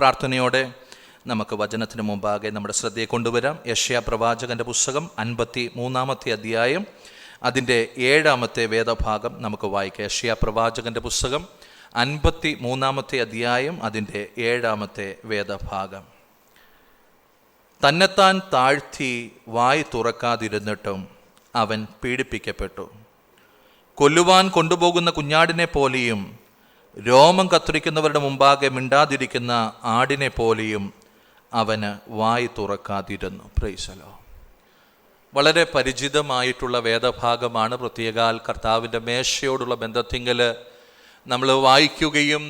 പ്രാർത്ഥനയോടെ നമുക്ക് വചനത്തിന് മുമ്പാകെ നമ്മുടെ ശ്രദ്ധയെ കൊണ്ടുവരാം. യെശയ്യാ പ്രവാചകൻ്റെ പുസ്തകം 53-ാമത്തെ അധ്യായം അതിൻ്റെ 7-ാമത്തെ വേദഭാഗം നമുക്ക് വായിക്കാം. യെശയ്യാ പ്രവാചകൻ്റെ പുസ്തകം 53-ാമത്തെ അധ്യായം അതിൻ്റെ 7-ാമത്തെ വേദഭാഗം. തന്നെത്താൻ താഴ്ത്തി വായ് തുറക്കാതിരുന്നിട്ടും അവൻ പീഡിപ്പിക്കപ്പെട്ടു. കൊല്ലുവാൻ കൊണ്ടുപോകുന്ന കുഞ്ഞാടിനെ പോലെയും രോമം കത്തിരിക്കുന്നവരുടെ മുമ്പാകെ മിണ്ടാതിരിക്കുന്ന ആടിനെ പോലെയും അവന് വായ് തുറക്കാതിരുന്നു. Price the Lord. വളരെ പരിചിതമായിട്ടുള്ള വേദഭാഗമാണ്. പ്രത്യേകാൽ കർത്താവിൻ്റെ മേശയോടുള്ള ബന്ധത്തിങ്കൽ നമ്മൾ വായിക്കുകയും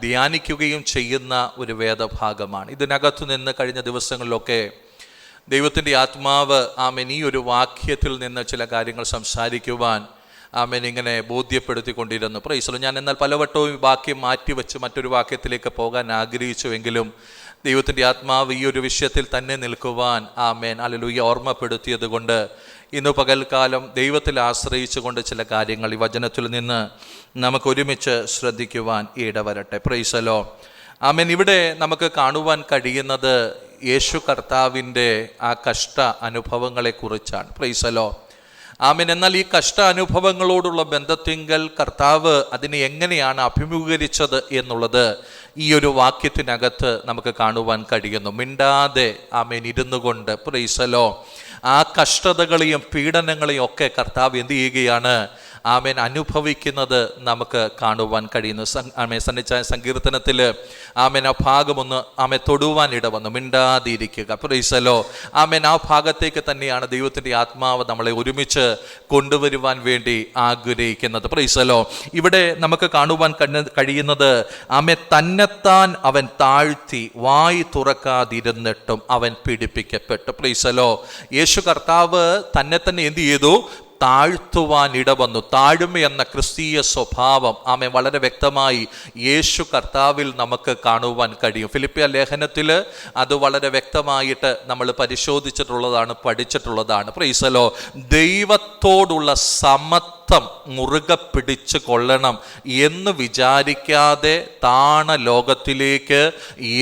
ധ്യാനിക്കുകയും ചെയ്യുന്ന ഒരു വേദഭാഗമാണ്. ഇതിനകത്തു നിന്ന് കഴിഞ്ഞ ദിവസങ്ങളിലൊക്കെ ദൈവത്തിൻ്റെ ആത്മാവ് ഈ ഒരു വാക്യത്തിൽ നിന്ന് ചില കാര്യങ്ങൾ സംസാരിക്കുവാൻ ഇങ്ങനെ ബോധ്യപ്പെടുത്തിക്കൊണ്ടിരുന്നു. Price the Lord. ഞാൻ എന്നാൽ പലവട്ടവും ഈ വാക്യം മാറ്റിവെച്ച് മറ്റൊരു വാക്യത്തിലേക്ക് പോകാൻ ആഗ്രഹിച്ചുവെങ്കിലും ദൈവത്തിൻ്റെ ആത്മാവ് ഈ ഒരു വിഷയത്തിൽ തന്നെ നിൽക്കുവാൻ ഹല്ലേലൂയ ഓർമ്മപ്പെടുത്തിയത് കൊണ്ട് ഇന്ന് പകൽക്കാലം ദൈവത്തിൽ ആശ്രയിച്ചുകൊണ്ട് ചില കാര്യങ്ങൾ ഈ വചനത്തിൽ നിന്ന് നമുക്ക് ഒരുമിച്ച് ശ്രദ്ധിക്കുവാൻ ഇടവരട്ടെ. Praise the Lord. ഇവിടെ നമുക്ക് കാണുവാൻ കഴിയുന്നത് യേശു കർത്താവിൻ്റെ ആ കഷ്ട അനുഭവങ്ങളെക്കുറിച്ചാണ്. Price the Lord. എന്നാൽ ഈ കഷ്ട അനുഭവങ്ങളോടുള്ള ബന്ധത്തിങ്കൽ കർത്താവ് അതിനെ എങ്ങനെയാണ് അഭിമുഖീകരിച്ചത് എന്നുള്ളത് ഈ ഒരു വാക്യത്തിനകത്ത് നമുക്ക് കാണുവാൻ കഴിയുന്നു. മിണ്ടാതെ ഇരുന്നു കൊണ്ട് പ്രൈസ് ദി ലോർഡ് ആ കഷ്ടതകളെയും പീഡനങ്ങളെയും ഒക്കെ കർത്താവ് എന്ത് ചെയ്യുകയാണ് അനുഭവിക്കുന്നത് നമുക്ക് കാണുവാൻ കഴിയുന്നു. സന്നിച്ചായ സങ്കീർത്തനത്തിൽ ആ ഭാഗമൊന്ന് തൊടുവാൻ ഇടവന്നു. മിണ്ടാതിരിക്കുക. Praise the Lord. ആ ഭാഗത്തേക്ക് തന്നെയാണ് ദൈവത്തിൻ്റെ ആത്മാവ് നമ്മളെ ഒരുമിച്ച് കൊണ്ടുവരുവാൻ വേണ്ടി ആഗ്രഹിക്കുന്നത്. Price the Lord. ഇവിടെ നമുക്ക് കാണുവാൻ കഴിയുന്നത് തന്നെത്താൻ അവൻ താഴ്ത്തി വായ് തുറക്കാതിരുന്നിട്ടും അവൻ പീഡിപ്പിക്കപ്പെട്ടു. Praise the Lord. യേശു കർത്താവ് തന്നെ എന്ത് ചെയ്തു? താഴ്ത്തുവാൻ ഇടവന്നു. താഴ്മ എന്ന ക്രിസ്തീയ സ്വഭാവം വളരെ വ്യക്തമായി യേശു കർത്താവിൽ നമുക്ക് കാണുവാൻ കഴിയും. ഫിലിപ്പിയ ലേഖനത്തിൽ അത് വളരെ വ്യക്തമായിട്ട് നമ്മൾ പരിശോധിച്ചിട്ടുള്ളതാണ്, പഠിച്ചിട്ടുള്ളതാണ്. Praise the Lord. ദൈവത്തോടുള്ള സമത്വം മുറുകെ പിടിച്ച് കൊള്ളണം എന്ന് വിചാരിക്കാതെ താണ ലോകത്തിലേക്ക്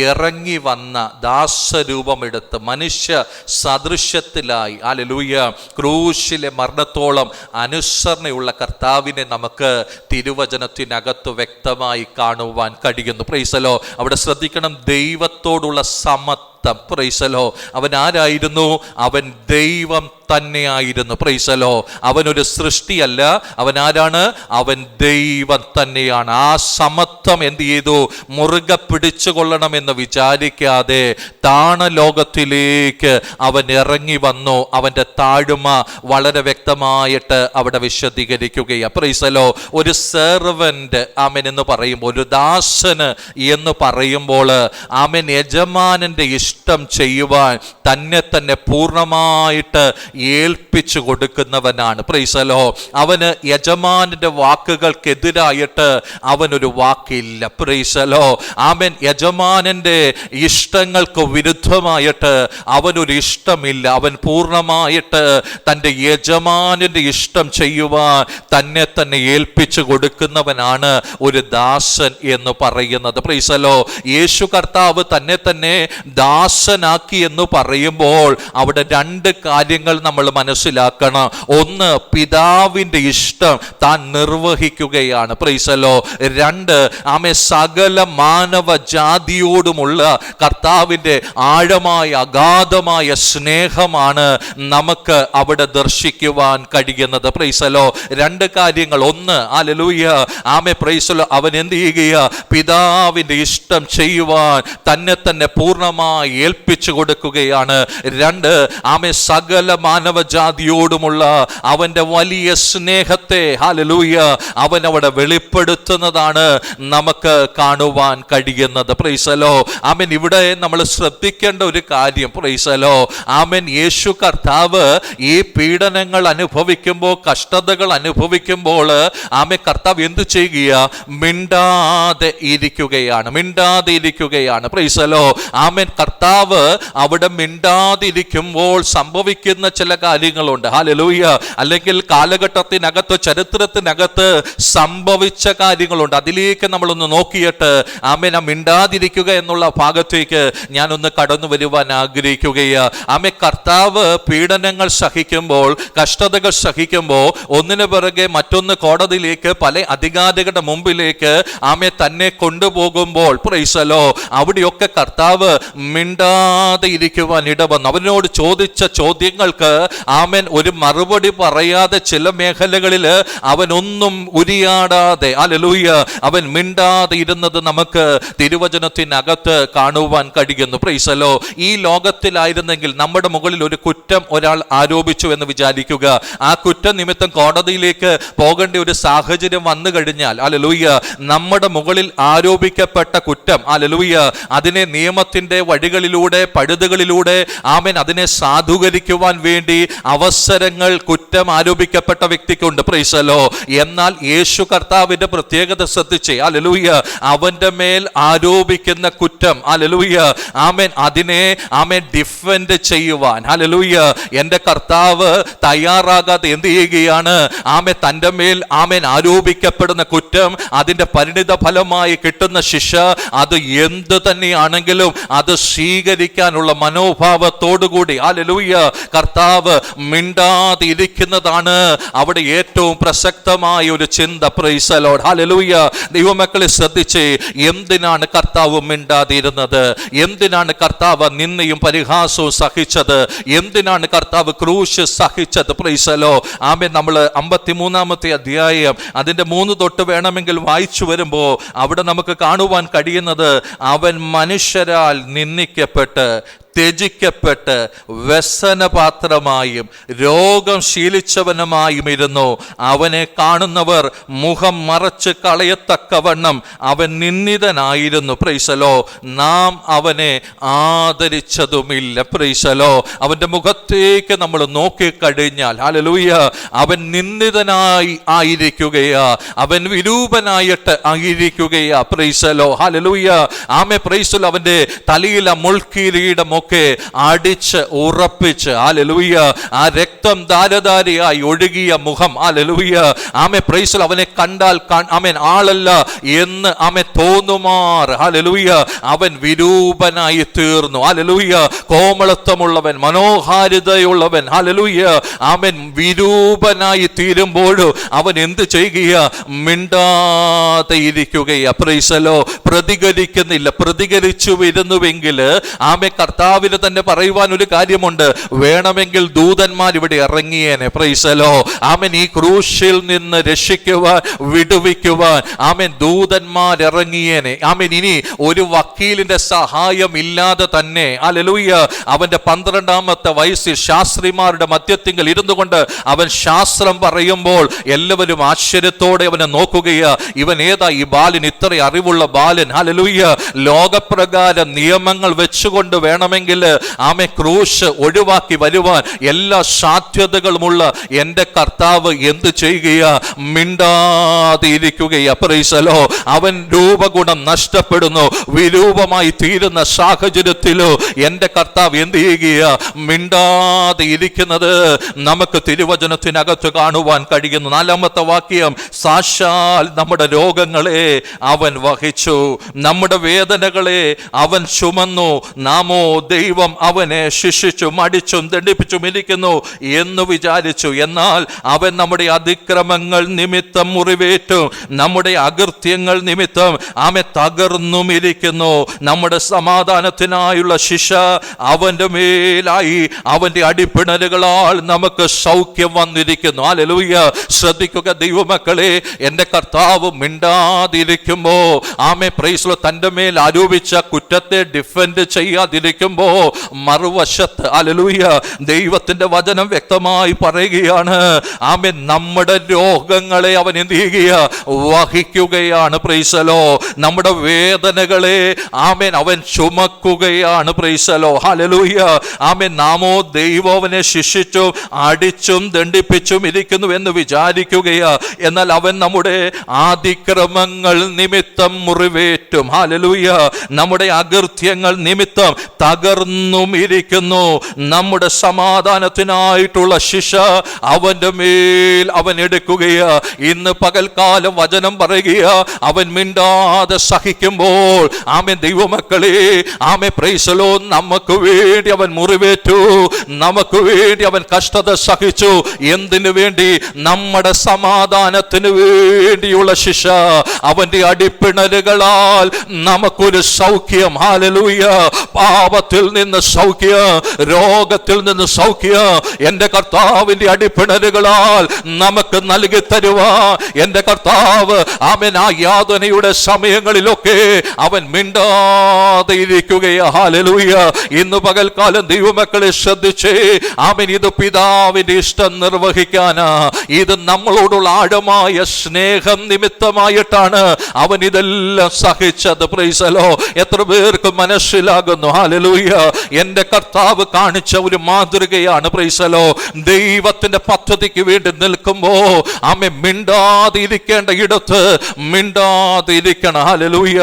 ഇറങ്ങി വന്ന ദാസരൂപമെടുത്ത് മനുഷ്യ സദൃശ്യത്തിലായി ഹല്ലേലൂയ ക്രൂശിലെ മരണത്തോളം അനുസരണയുള്ള കർത്താവിനെ നമുക്ക് തിരുവചനത്തിനകത്ത് വ്യക്തമായി കാണുവാൻ കഴിയുന്നു. Price the Lord. അവിടെ ശ്രദ്ധിക്കണം, ദൈവത്തോടുള്ള സമത്വം. Price the Lord. അവൻ ആരായിരുന്നു? അവൻ ദൈവം തന്നെയായിരുന്നു. Price the Lord. അവനൊരു സൃഷ്ടിയല്ല. അവൻ ആരാണ്? അവൻ ദൈവം തന്നെയാണ്. ആ സമത്വം എന്ത് ചെയ്തു? മുറുകെ പിടിച്ചു കൊള്ളണമെന്ന് വിചാരിക്കാതെ താണ ലോകത്തിലേക്ക് അവൻ ഇറങ്ങി വന്നു. അവൻ്റെ താഴ്മ വളരെ വ്യക്തമായിട്ട് അവിടെ വിശദീകരിക്കുകയാണ്. Praise the Lord. ഒരു സെർവന്റ് എന്ന് പറയുമ്പോൾ, ഒരു ദാസന് എന്ന് പറയുമ്പോൾ യജമാനന്റെ ഇഷ്ടം ചെയ്യുവാൻ തന്നെ പൂർണ്ണമായിട്ട് ഏൽപ്പിച്ചു കൊടുക്കുന്നവനാണ്. Price the Lord. അവന് യജമാനന്റെ വാക്കുകൾക്കെതിരായിട്ട് അവനൊരു വാക്കില്ല. Price the Lord. യജമാനന്റെ ഇഷ്ടങ്ങൾക്ക് വിരുദ്ധമായിട്ട് അവനൊരു ഇഷ്ടമില്ല. അവൻ പൂർണ്ണമായിട്ട് തൻ്റെ യജമാനന്റെ ഇഷ്ടം ചെയ്യുവാൻ തന്നെ ഏൽപ്പിച്ചു കൊടുക്കുന്നവനാണ് ഒരു ദാസൻ എന്ന് പറയുന്നത്. Price the Lord. യേശു കർത്താവ് തന്നെ ദാസനാക്കി എന്ന് പറയുമ്പോൾ അവിടെ രണ്ട് കാര്യങ്ങൾ നമ്മൾ മനസ്സിലാക്കണം. ഒന്ന്, പിതാവിൻ്റെ ഇഷ്ടം താൻ നിർവഹിക്കുകയാണ്. Price the Lord. രണ്ട്, സകല മാനവ ജാതിയോടുമുള്ള കർത്താവിൻ്റെ ആഴമായ അഗാധമായ സ്നേഹമാണ് നമുക്ക് അവിടെ ദർശിക്കുവാൻ കഴിയുന്നത്. Praise the Lord. രണ്ട് കാര്യങ്ങൾ. ഒന്ന്, ഹല്ലേലൂയ പ്രൈസ് ദി ലോർഡ്, അവൻ എന്ത് ചെയ്യുക? പിതാവിൻ്റെ ഇഷ്ടം ചെയ്യുവാൻ തന്നെ പൂർണ്ണമായി ഏൽപ്പിച്ചു കൊടുക്കുകയാണ്. രണ്ട്, സകല മാനവജാതിയോടുമുള്ള അവന്റെ വലിയ സ്നേഹത്തെ ഹല്ലേലൂയ അവൻ അവിടെ വെളിപ്പെടുത്തുന്നതാണ് നമുക്ക് കാണുവാൻ കഴിയുന്നത്. Praise the Lord. ഇവിടെ നമ്മൾ ശ്രദ്ധിക്കേണ്ട ഒരു കാര്യം, പ്രൈസ് ദി ലോർഡ്, യേശു കർത്താവ് ഈ പീഡനങ്ങൾ അനുഭവിക്കുമ്പോൾ, കഷ്ടതകൾ അനുഭവിക്കുമ്പോൾ കർത്താവ് എന്ത് ചെയ്യുക? മിണ്ടാതെ ഇരിക്കുകയാണ്. Price the Lord. കർത്താവ് കർത്താവ് അവിടെ മിണ്ടാതിരിക്കുമ്പോൾ സംഭവിക്കുന്ന ചില കാര്യങ്ങളുണ്ട്. ഹല്ലേലൂയ. അല്ലെങ്കിൽ കാലഘട്ടത്തിനകത്ത്, ചരിത്രത്തിനകത്ത് സംഭവിച്ച കാര്യങ്ങളുണ്ട്. അതിലേക്ക് നമ്മളൊന്ന് നോക്കിയിട്ട് ആമേൻ, മിണ്ടാതിരിക്കുക എന്നുള്ള ഭാഗത്തേക്ക് ഞാനൊന്ന് കടന്നു വരുവാൻ ആഗ്രഹിക്കുകയാണ്. ആമേ, കർത്താവ് പീഡനങ്ങൾ സഹിക്കുമ്പോൾ, കഷ്ടതകൾ സഹിക്കുമ്പോൾ, ഒന്നിനു പിറകെ മറ്റൊന്ന് കോടതിയിലേക്ക്, പല അധികാരികളുടെ മുമ്പിലേക്ക് ആമേ തന്നെ കൊണ്ടുപോകുമ്പോൾ, പ്രൈസ് ദി ലോർഡ്, അവിടെയൊക്കെ കർത്താവ് മിണ്ടാതെ ഇരിക്കുവാൻ ഇടവന്നു. അവനോട് ചോദിച്ച ചോദ്യങ്ങൾക്ക് ആമേൻ ഒരു മറുപടി പറയാതെ, ചില മേഖലകളിൽ അവനൊന്നും ഉരിയാടാതെ, ഹല്ലേലൂയ, അവൻ മിണ്ടാതെ ഇരുന്നത് നമുക്ക് തിരുവചനത്തിനകത്ത് കാണുവാൻ കഴിയുന്നു. Price the Lord. ഈ ലോകത്തിലായിരുന്നെങ്കിൽ നമ്മുടെ മുകളിൽ ഒരു കുറ്റം ഒരാൾ ആരോപിച്ചു എന്ന് വിചാരിക്കുക. ആ കുറ്റനിമിത്തം കോടതിയിലേക്ക് പോകേണ്ട ഒരു സാഹചര്യം വന്നു കഴിഞ്ഞാൽ, ഹല്ലേലൂയ, നമ്മുടെ മുകളിൽ ആരോപിക്കപ്പെട്ട കുറ്റം, ഹല്ലേലൂയ, അതിനെ നിയമത്തിന്റെ വഴികളിലൂടെ, പഴുതുകളിലൂടെ ആമേൻ അതിനെ സാധൂകരിക്കുവാൻ വേണ്ടി അവസരങ്ങൾ കുറ്റം ആരോപിക്കപ്പെട്ട വ്യക്തിക്കുണ്ട്. Praise the Lord. എന്നാൽ യേശു കർത്താവിന്റെ പ്രത്യേകത ശ്രദ്ധിച്ചേ, ഹല്ലേലൂയ, അവന്റെ മേൽ ആരോപിക്കുന്ന കുറ്റം, ഹല്ലേലൂയ, ആമേൻ അതിനെ ആമേൻ ഡിഫെൻഡ് ചെയ്യുവാൻ, ഹല്ലേലൂയ, എൻ്റെ കർത്താവ് തയ്യാറാകാതെ എന്ത് ചെയ്യുകയാണ്? ആമേൻ തൻ്റെ മേൽ ആമേൻ ആരോപിക്കപ്പെടുന്ന കുറ്റം, അതിൻ്റെ പരിണിത ഫലമായി കിട്ടുന്ന ശിക്ഷ, അത് എന്ത് തന്നെയാണെങ്കിലും അത് സ്വീകരിക്കാനുള്ള മനോഭാവത്തോടുകൂടി, ഹല്ലേലൂയ, കർത്താവ് മിണ്ടാതെ ഇരിക്കുന്നതാണ് അവിടെ ഏറ്റവും പ്രസക്തമായ ഒരു ചിന്ത. Price the Lord. ഹല്ലേലൂയ. ദൈവമക്കളെ ശ്രദ്ധിച്ചേ, എന്തിനാണ് കർത്താവ് മിണ്ടാതിരുന്നത്? എന്തിനാണ് കർത്താവ് നിന്ദയും പരിഹാസവും സഹിച്ചത്? എന്തിനാണ് കർത്താവ് ക്രൂശ് സഹിച്ചത്? Praise the Lord. ആമേൻ. നമ്മൾ 53-ാമത്തെ അധ്യായം അതിൻ്റെ 3 തൊട്ട് വേണമെങ്കിൽ വായിച്ചു വരുമ്പോൾ അവിടെ നമുക്ക് കാണുവാൻ കഴിയുന്നത്, അവൻ മനുഷ്യരാൽ നിന്ദിക്കപ്പെട്ട്, ത്യജിക്കപ്പെട്ട്, വ്യസനപാത്രമായും രോഗം ശീലിച്ചവനുമായും ഇരുന്നു. അവനെ കാണുന്നവർ മുഖം മറച്ച് കളയത്തക്കവണ്ണം അവൻ നിന്ദിതനായിരുന്നു. Price the Lord. നാം അവനെ ആദരിച്ചതുമില്ല. Price the Lord. അവൻ്റെ മുഖത്തേക്ക് നമ്മൾ നോക്കിക്കഴിഞ്ഞാൽ, ഹല്ലേലൂയ, അവൻ നിന്ദിതനായി ആയിരിക്കുകയാ, അവൻ വിരൂപനായിട്ട് ആയിരിക്കുകയാ. Praise the Lord. ഹല്ലേലൂയ. ആമേ. Praise the Lord. അവൻ്റെ തലയിലെ മുൾക്കിരീടം ഒക്കെ അടിച്ച് ഉറപ്പിച്ച്, ഹല്ലേലൂയ, ആ രക്തം ധാരധാരയായി ഒഴുകിയ മുഖം, ഹല്ലേലൂയ, ആമേ. Praise the Lord. അവനെ കണ്ടാൽ ആമേൻ ആളല്ല എന്ന് ആമേ തോന്നുമാർ, ഹല്ലേലൂയ, അവൻ വിരൂപനായി തീർന്നു. ഹല്ലേലൂയ. കോമളത്വമുള്ളവൻ, മനോഹാരിതയുള്ളവൻ, ഹല്ലേലൂയ, ആമേൻ, വിരൂപനായി തീരുമ്പോഴും അവൻ എന്ത് ചെയ്യുക? മിണ്ടാതെ ഇരിക്കുകയാ. Praise the Lord. പ്രതികരിക്കുന്നില്ല. പ്രതികരിച്ചു വരുന്നുവെങ്കിൽ ആമേ കർത്താവിന് തന്നെ പറയുവാൻ ഒരു കാര്യമുണ്ട്, വേണമെങ്കിൽ ദൂതന്മാർ ഇവിടെ ഇറങ്ങിയേനെ. Praise the Lord. ആമേൻ. ഈ ക്രൂശിൽ നിന്ന് രക്ഷിക്കുവാൻ, വിടുവിക്കുവാൻ ആമേൻ ദൂതന്മാർ ഇറങ്ങിയേനെ. ആമേൻ. ഇനി ഒരു വക്കീലിന്റെ സഹായം ഇല്ലാതെ തന്നെ, ഹല്ലേലൂയ, അവന്റെ 12-ാമത്തെ വയസ്സിൽ ശാസ്ത്രിമാരുടെ മധ്യത്തിങ്കൽ ഇരുന്നു കൊണ്ട് അവൻ ശാസ്ത്രം പറയുമ്പോൾ എല്ലാവരും ആശ്ചര്യത്തോടെ അവനെ നോക്കുകയാ. ഇവൻ ഏതാ ഈ ബാലൻ? ഇത്ര അറിവുള്ള ബാലൻ, ഹല്ലേലൂയ. ലോകപ്രകാരം നിയമങ്ങൾ വെച്ചുകൊണ്ട് വേണമെങ്കിൽ ആമേ ക്രൂശ് ഒഴിവാക്കി വരുവാൻ എല്ലാ സാധ്യതകളുമുള്ള എൻ്റെ കർത്താവ് എന്ത് ചെയ്യുകയാ? മിണ്ടാതെ ഇരിക്കുകയാ. Praise the Lord. അവൻ രൂപഗുണം നഷ്ടപ്പെടുന്നു, വിരൂപമായി തീരുന്ന സാഹചര്യത്തിലോ എൻ്റെ കർത്താവ് എന്ത് ചെയ്യുകയാ? മിണ്ടാതെ ഇരിക്കുന്നത് നമുക്ക് തിരുവചനത്തിനകത്ത് കാണുവാൻ കഴിയുന്നു. 4-ാമത്തെ വാക്യം, സാക്ഷാൽ നമ്മുടെ രോഗങ്ങളെ അവൻ വഹിച്ചു, നമ്മുടെ വേദനകളെ അവൻ ചുമന്നു, നാമോ ദൈവം അവനെ ശിക്ഷിച്ചും അടിച്ചും ദണ്ഡിപ്പിച്ചും ഇരിക്കുന്നു എന്ന് വിചാരിച്ചു. എന്നാൽ അവൻ നമ്മുടെ അതിക്രമങ്ങൾ നിമിത്തം മുറിവേറ്റു, നമ്മുടെ അകൃത്യങ്ങൾ നിമിത്തം ആമെ തകർന്നും ഇരിക്കുന്നു. നമ്മുടെ സമാധാനത്തിനായുള്ള ശിക്ഷ അവന്റെ മേലായി, അവന്റെ അടിപ്പിണരുകളാൽ നമുക്ക് സൗഖ്യം വന്നിരിക്കുന്നു. ഹല്ലേലൂയ. ശ്രദ്ധിക്കുക ദൈവമക്കളെ, എൻ്റെ കർത്താവ് മിണ്ടാതിരിക്കുമ്പോ, ആമേ പ്രൈസ് ദി ലോർഡ്, തൻ്റെ മേൽ ആരോപിച്ച കുറ്റത്തെ ഡിഫെൻഡ് ചെയ്യാതിരിക്കുമ്പോ മറുവശത്ത്, ഹല്ലേലൂയ, ദൈവത്തിന്റെ വചനം വ്യക്തമായി പറയുകയാണ്, ആമേ നമ്മുടെ രോഗങ്ങളെ അവൻ എന്ത് ചെയ്യുക? വഹിക്കുകയാണ്. Praise the Lord. നമ്മുടെ വേദനകളെ ആമേൻ അവൻ ചുമക്കുകയാണ്. Praise the Lord. ഹല്ലേലൂയ. ആമേൻ. നാമോ ദൈവം അവനെ ശിക്ഷിച്ചും അടിച്ചും ദണ്ഡിപ്പിച്ചും ഇരിക്കുന്നു എന്ന് വിചാരിക്കുകയാ. എന്നാൽ അവൻ നമ്മുടെ അതിക്രമങ്ങൾ നിമിത്തം മുറിവേറ്റും, ഹല്ലേലൂയ, നമ്മുടെ അകൃത്യങ്ങൾ നിമിത്തം തകർ ഉയർന്നും ഇരിക്കുന്നു. നമ്മുടെ സമാധാനത്തിനായിട്ടുള്ള ശിക്ഷ അവന്റെ മേൽ അവൻ എടുക്കുകയാ. ഇന്ന് പകൽക്കാലം വചനം പറയുക, അവൻ മിണ്ടാതെ സഹിക്കുമ്പോൾ ആമേൻ ദൈവമക്കളെ, ആമേ പ്രൈസലോ, നമുക്ക് വേണ്ടി അവൻ മുറിവേറ്റു, നമുക്ക് വേണ്ടി അവൻ കഷ്ടത സഹിച്ചു. എന്തിനു വേണ്ടി? നമ്മുടെ സമാധാനത്തിന് വേണ്ടിയുള്ള ശിക്ഷ. അവന്റെ അടിപ്പിണലുകളാൽ നമുക്കൊരു സൗഖ്യം. ഹല്ലേലൂയ. പാപത്തിൽ നിന്ന് സൗഖ്യം, രോഗത്തിൽ നിന്ന് സൗഖ്യം എന്റെ കർത്താവിന്റെ അടിപ്പിണലുകളാൽ നമുക്ക് നൽകി തരുവാ എന്റെ കർത്താവ്. ആമേൻ ആ യാതനയുടെ സമയങ്ങളിലൊക്കെ അവൻ മിണ്ടാതെ ഇരിക്കുകയാ. ഹല്ലേലൂയ. ഇന്ന് പകൽക്കാലം ദൈവമക്കളെ ശ്രദ്ധിച്ചേ. ആമേൻ, ഇത് പിതാവിന്റെ ഇഷ്ടം നിർവഹിക്കാനാ. ഇത് നമ്മളോടുള്ള ആഴമായ സ്നേഹം നിമിത്തമായിട്ടാണ് അവൻ ഇതെല്ലാം സഹിച്ചത്. Praise the Lord. എത്ര പേർക്ക് മനസ്സിലാകുന്നു? ഹല്ലേലൂയ. എന്റെ കർത്താവ് കാണിച്ച ഒരു മാതൃകയാണ്. Price the Lord. ദൈവത്തിന്റെ പദ്ധതിക്ക് വേണ്ടി നിൽക്കുമ്പോ ആമേൻ മിണ്ടാതെ ഇരിക്കേണ്ട ഇടത്ത് മിണ്ടാതെ ഇരിക്കണം. ഹല്ലേലൂയ.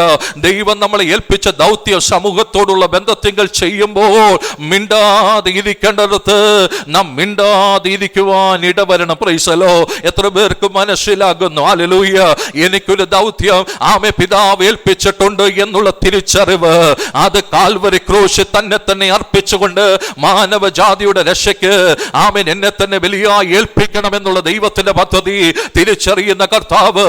ദൈവം നമ്മളെ ഏൽപ്പിച്ച ദൗത്യ സമൂഹത്തോടുള്ള ബന്ധത്തിങ്കൽ ചെയ്യുമ്പോൾ മിണ്ടാതെ ഇരിക്കേണ്ടടുത്ത് നാം മിണ്ടാതെ ഇരിക്കുവാൻ ഇടവരണം. Price the Lord. എത്ര പേർക്ക് മനസ്സിലാകുന്നു? ഹല്ലേലൂയ. എനിക്കൊരു ദൗത്യം ആമേ പിതാവ് ഏൽപ്പിച്ചിട്ടുണ്ട് എന്നുള്ള തിരിച്ചറിവ്, അത് കാൽവരി ക്രൂശിൽ തന്നെ അർപ്പിച്ചുകൊണ്ട് മാനവജാതിയുടെ രക്ഷയ്ക്ക് ആമേൻ എന്നെ തന്നെ ബലിയായി ഏൽപ്പിക്കണമെന്നുള്ള ദൈവത്തിന്റെ പദ്ധതി തിരിച്ചറിയുന്ന കർത്താവ്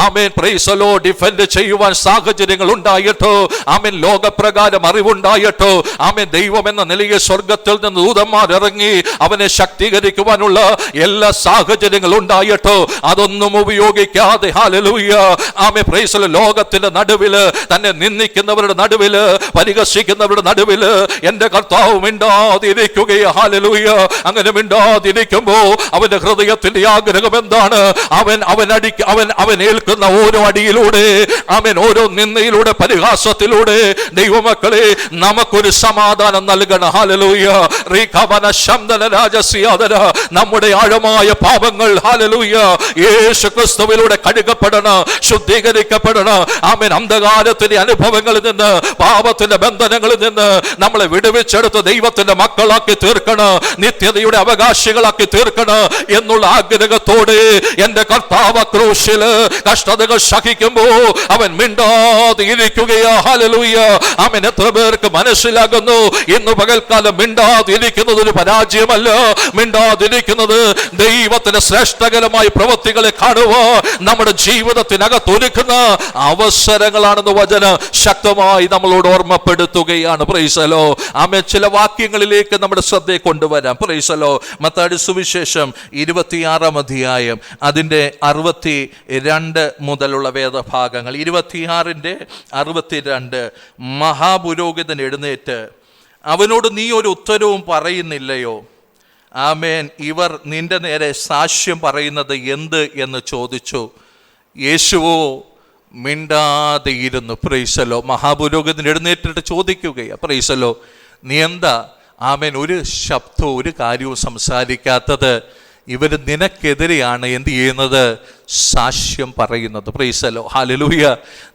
ആമേൻ പ്രൈസ് ദി ലോർഡ് ഡിഫെൻഡ് ചെയ്യുവാൻ സാഹചര്യങ്ങൾ ഉണ്ടായിട്ടോ, ആമേൻ ലോകപ്രകാരം അറിവുണ്ടായിട്ടോ, ആമേൻ ദൈവം എന്ന നിലയിൽ സ്വർഗത്തിൽ നിന്ന് ദൂതന്മാർ ഇറങ്ങി അവനെ ശക്തീകരിക്കുവാനുള്ള എല്ലാ സാഹചര്യങ്ങളും ഉണ്ടായിട്ടോ, അതൊന്നും ഉപയോഗിക്കാതെ hallelujah amen praise the Lord ലോകത്തിന്റെ നടുവില്, തന്നെ നിന്ദിക്കുന്നവരുടെ നടുവില്, പരിഹസിക്കുന്നവരുടെ നടുവില് എന്റെ കർത്താവ് മിണ്ടാതിരിക്കുകയാ. ഹല്ലേലൂയ. അങ്ങനെ മിണ്ടാതിരിക്കുമ്പോ അവന്റെ ഹൃദയത്തിന്റെ ആഗ്രഹം എന്താണ്? അവൻ ഏൽക്കുന്ന ഓരോ അടിയിലൂടെ, അവൻ ഓരോ നിന്ദയിലൂടെ, പരിഹാസത്തിലൂടെ ദൈവമക്കളെ നമുക്കൊരു സമാധാനം നൽകണം. ഹല്ലേലൂയ. റീഖവന ശംദന രാജസിയാദന. നമ്മുടെ ആഴമായ പാപങ്ങൾ ഹല്ലേലൂയ യേശു ക്രിസ്തുവിലൂടെ കഴുകപ്പെടണം, ശുദ്ധീകരിക്കപ്പെടണം. ആമേൻ. അന്ധകാരത്തിന്റെ അനുഭവങ്ങളിൽ നിന്ന്, പാപത്തിന്റെ ബന്ധനങ്ങളിൽ നിന്ന് നമ്മളെ വിടുവിച്ചെടുത്ത് ദൈവത്തിന്റെ മക്കളാക്കി തീർക്കണം, നിത്യതയുടെ അവകാശികളാക്കി തീർക്കണം എന്നുള്ള ആഗ്രഹത്തോടെ എന്റെ കർത്താവ് ക്രൂശില് കഷ്ടതകൾ സഹിക്കുമ്പോ അവൻ മിണ്ടാതെ ഇരിക്കുകയാ. ഹല്ലേലൂയ. ആമേൻ. എത്ര പേർക്ക് മനസ്സിലാകുന്നു? ഇന്ന് പകൽക്കാലം മിണ്ടാതിരിക്കുന്നത് ഒരു പരാജയമല്ല. മിണ്ടാതിരിക്കുന്നത് ദൈവത്തിന്റെ ശ്രേഷ്ഠകരമായ പ്രവൃത്തികളെ കാണുക നമ്മുടെ ജീവിതത്തിനകത്ത് ഒരുക്കുന്ന അവസരങ്ങളാണെന്ന് വചനം ശക്തമായി നമ്മളോട് ഓർമ്മപ്പെടുത്തുകയാണ്. Praise the Lord. ആമേൻ. ചില വാക്യങ്ങളിലേക്ക് നമ്മുടെ ശ്രദ്ധയെ കൊണ്ടുവരാം. Price the Lord. മത്തായി സുവിശേഷം 26 അധ്യായം അതിന്റെ 62 മുതലുള്ള വേദഭാഗങ്ങൾ. 26ന്റെ 62. മഹാപുരോഹിതൻ എഴുന്നേറ്റ് അവനോട്, നീ ഒരു ഉത്തരവും പറയുന്നില്ലയോ? ആമേൻ. ഇവർ നിന്റെ നേരെ സാക്ഷ്യം പറയുന്നത് എന്ത് എന്ന് ചോദിച്ചു. യേശുവോ മിണ്ടാതെ ഇരുന്നു. Price the Lord. മഹാപുരോഹിതൻ എഴുന്നേറ്റിട്ട് ചോദിക്കുകയാ, പ്രൈസ് ദി ലോർഡ്, നീ എന്താ ആമേൻ ഒരു ശബ്ദവും ഒരു കാര്യവും സംസാരിക്കാത്തത്? ഇവർ നിനക്കെതിരെയാണ് എന്ത് ചെയ്യുന്നത്? സാക്ഷ്യം പറയുന്നത്. Price the Lord. ഹല്ലേലൂയ.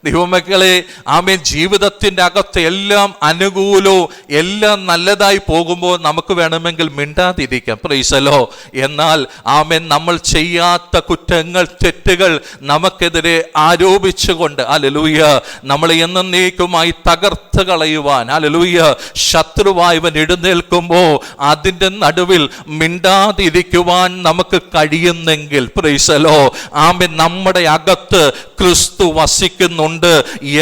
ദൈവമക്കളെ, ആമേൻ ജീവിതത്തിൻ്റെ അകത്ത് എല്ലാം അനുകൂലവും എല്ലാം നല്ലതായി പോകുമ്പോൾ നമുക്ക് വേണമെങ്കിൽ മിണ്ടാതിരിക്കാം. Price the Lord. എന്നാൽ ആമേൻ നമ്മൾ ചെയ്യാത്ത കുറ്റങ്ങൾ, തെറ്റുകൾ നമുക്കെതിരെ ആരോപിച്ചുകൊണ്ട് ഹല്ലേലൂയ നമ്മളെ എന്നേക്കുമായി തകർത്ത് കളയുവാൻ ഹല്ലേലൂയ ശത്രുവായവൻ എഴുന്നേൽക്കുമ്പോൾ അതിൻ്റെ നടുവിൽ മിണ്ടാതിരിക്കുവാൻ നമുക്ക് കഴിയുന്നെങ്കിൽ പ്രൈസ് ദി ലോർഡ് ആമേൻ നമ്മുടെ അകത്ത് ക്രിസ്തു വസിക്കുന്നുണ്ട്